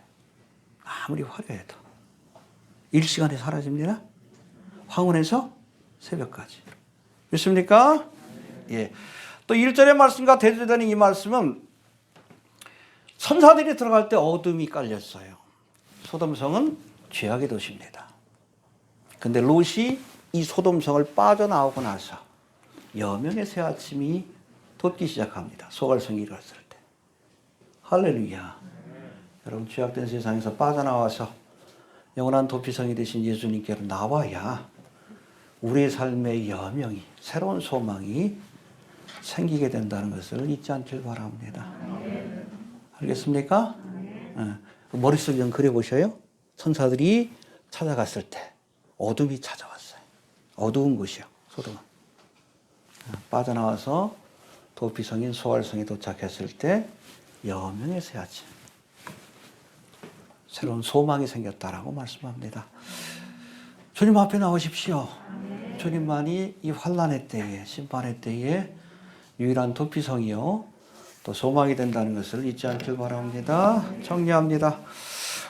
아무리 화려해도 일시간에 사라집니다. 황혼에서 새벽까지. 믿습니까? 예. 또 1절의 말씀과 대조되는 이 말씀은 천사들이 들어갈 때 어둠이 깔렸어요. 소돔성은 죄악의 도시입니다. 근데 롯이 이 소돔성을 빠져나오고 나서 여명의 새 아침이 돋기 시작합니다. 소갈성이 일어났을 때. 할렐루야. 여러분 죄악된 세상에서 빠져나와서 영원한 도피성이 되신 예수님께로 나와야 우리의 삶의 여명이 새로운 소망이 생기게 된다는 것을 잊지 않길 바랍니다. 알겠습니까? 머릿속에 좀 그려보셔요. 천사들이 찾아갔을 때 어둠이 찾아왔어요. 어두운 곳이요. 소돔은. 빠져나와서 도피성인 소알성에 도착했을 때 여명해서야지 새로운 소망이 생겼다라고 말씀합니다. 주님 앞에 나오십시오. 주님만이 이 환난의 때에, 심판의 때에 유일한 도피성이요 또 소망이 된다는 것을 잊지 않길 바랍니다. 정리합니다.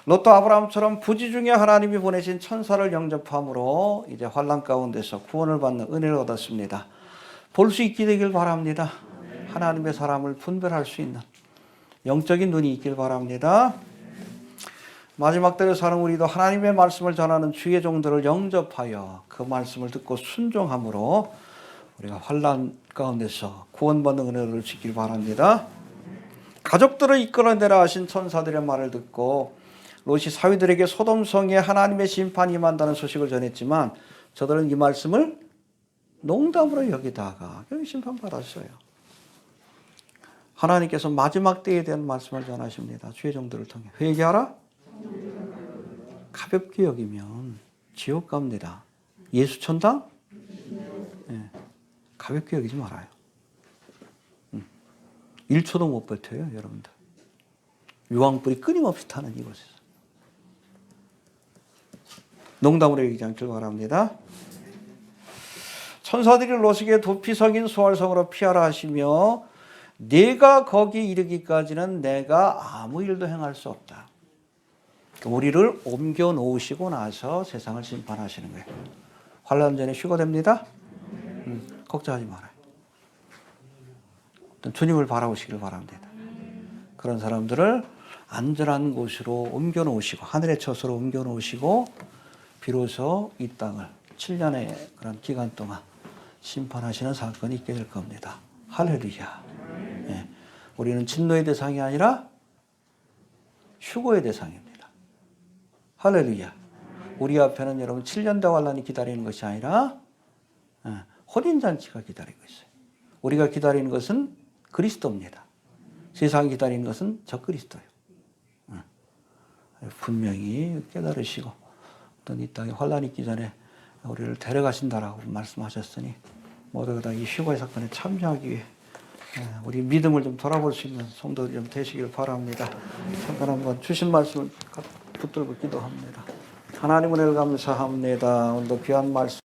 롯도 아브라함처럼 부지 중에 하나님이 보내신 천사를 영접함으로 이제 환난 가운데서 구원을 받는 은혜를 얻었습니다. 볼 수 있게 되길 바랍니다. 하나님의 사람을 분별할 수 있는 영적인 눈이 있길 바랍니다. 마지막 때를 사는 우리도 하나님의 말씀을 전하는 주의 종들을 영접하여 그 말씀을 듣고 순종함으로 우리가 환난 가운데서 구원받는 은혜를 주길 바랍니다. 가족들을 이끌어내라 하신 천사들의 말을 듣고 롯이 사위들에게 소돔성에 하나님의 심판이 임한다는 소식을 전했지만 저들은 이 말씀을 농담으로 여기다가 심판받았어요. 하나님께서 마지막 때에 대한 말씀을 전하십니다. 주의 종들을 통해 회개하라. 가볍게 여기면 지옥 갑니다. 예수 천당? 네. 가볍게 여기지 말아요. 1초도 못 버텨요, 여러분들. 유황불이 끊임없이 타는 이곳에서. 농담으로 여기지 않길 바랍니다. 천사들이 롯에게 도피성인 소알성으로 피하라 하시며 네가 거기 이르기까지는 내가 아무 일도 행할 수 없다. 우리를 옮겨 놓으시고 나서 세상을 심판하시는 거예요. 환난 전에 휴거됩니다. 걱정하지 말아요. 주님을 바라보시길 바랍니다. 그런 사람들을 안전한 곳으로 옮겨 놓으시고 하늘의 처소로 옮겨 놓으시고 비로소 이 땅을 7년의 그런 기간 동안 심판하시는 사건이 있게 될 겁니다. 할렐루야. 네. 우리는 진노의 대상이 아니라 휴거의 대상입니다. 할렐루야. 우리 앞에는 여러분 7년대 환란이 기다리는 것이 아니라 혼인잔치가 기다리고 있어요. 우리가 기다리는 것은 그리스도입니다. 세상이 기다리는 것은 적그리스도예요. 분명히 깨달으시고 어떤 이 땅에 환란이 있기 전에 우리를 데려가신다라고 말씀하셨으니 모두가 다 이 휴거의 사건에 참여하기 위해 우리 믿음을 좀 돌아볼 수 있는 성도들이 좀 되시길 바랍니다. 잠깐 한번 주신 말씀을 붙들고 기도합니다. 하나님 은혜를 감사합니다. 오늘도 귀한 말씀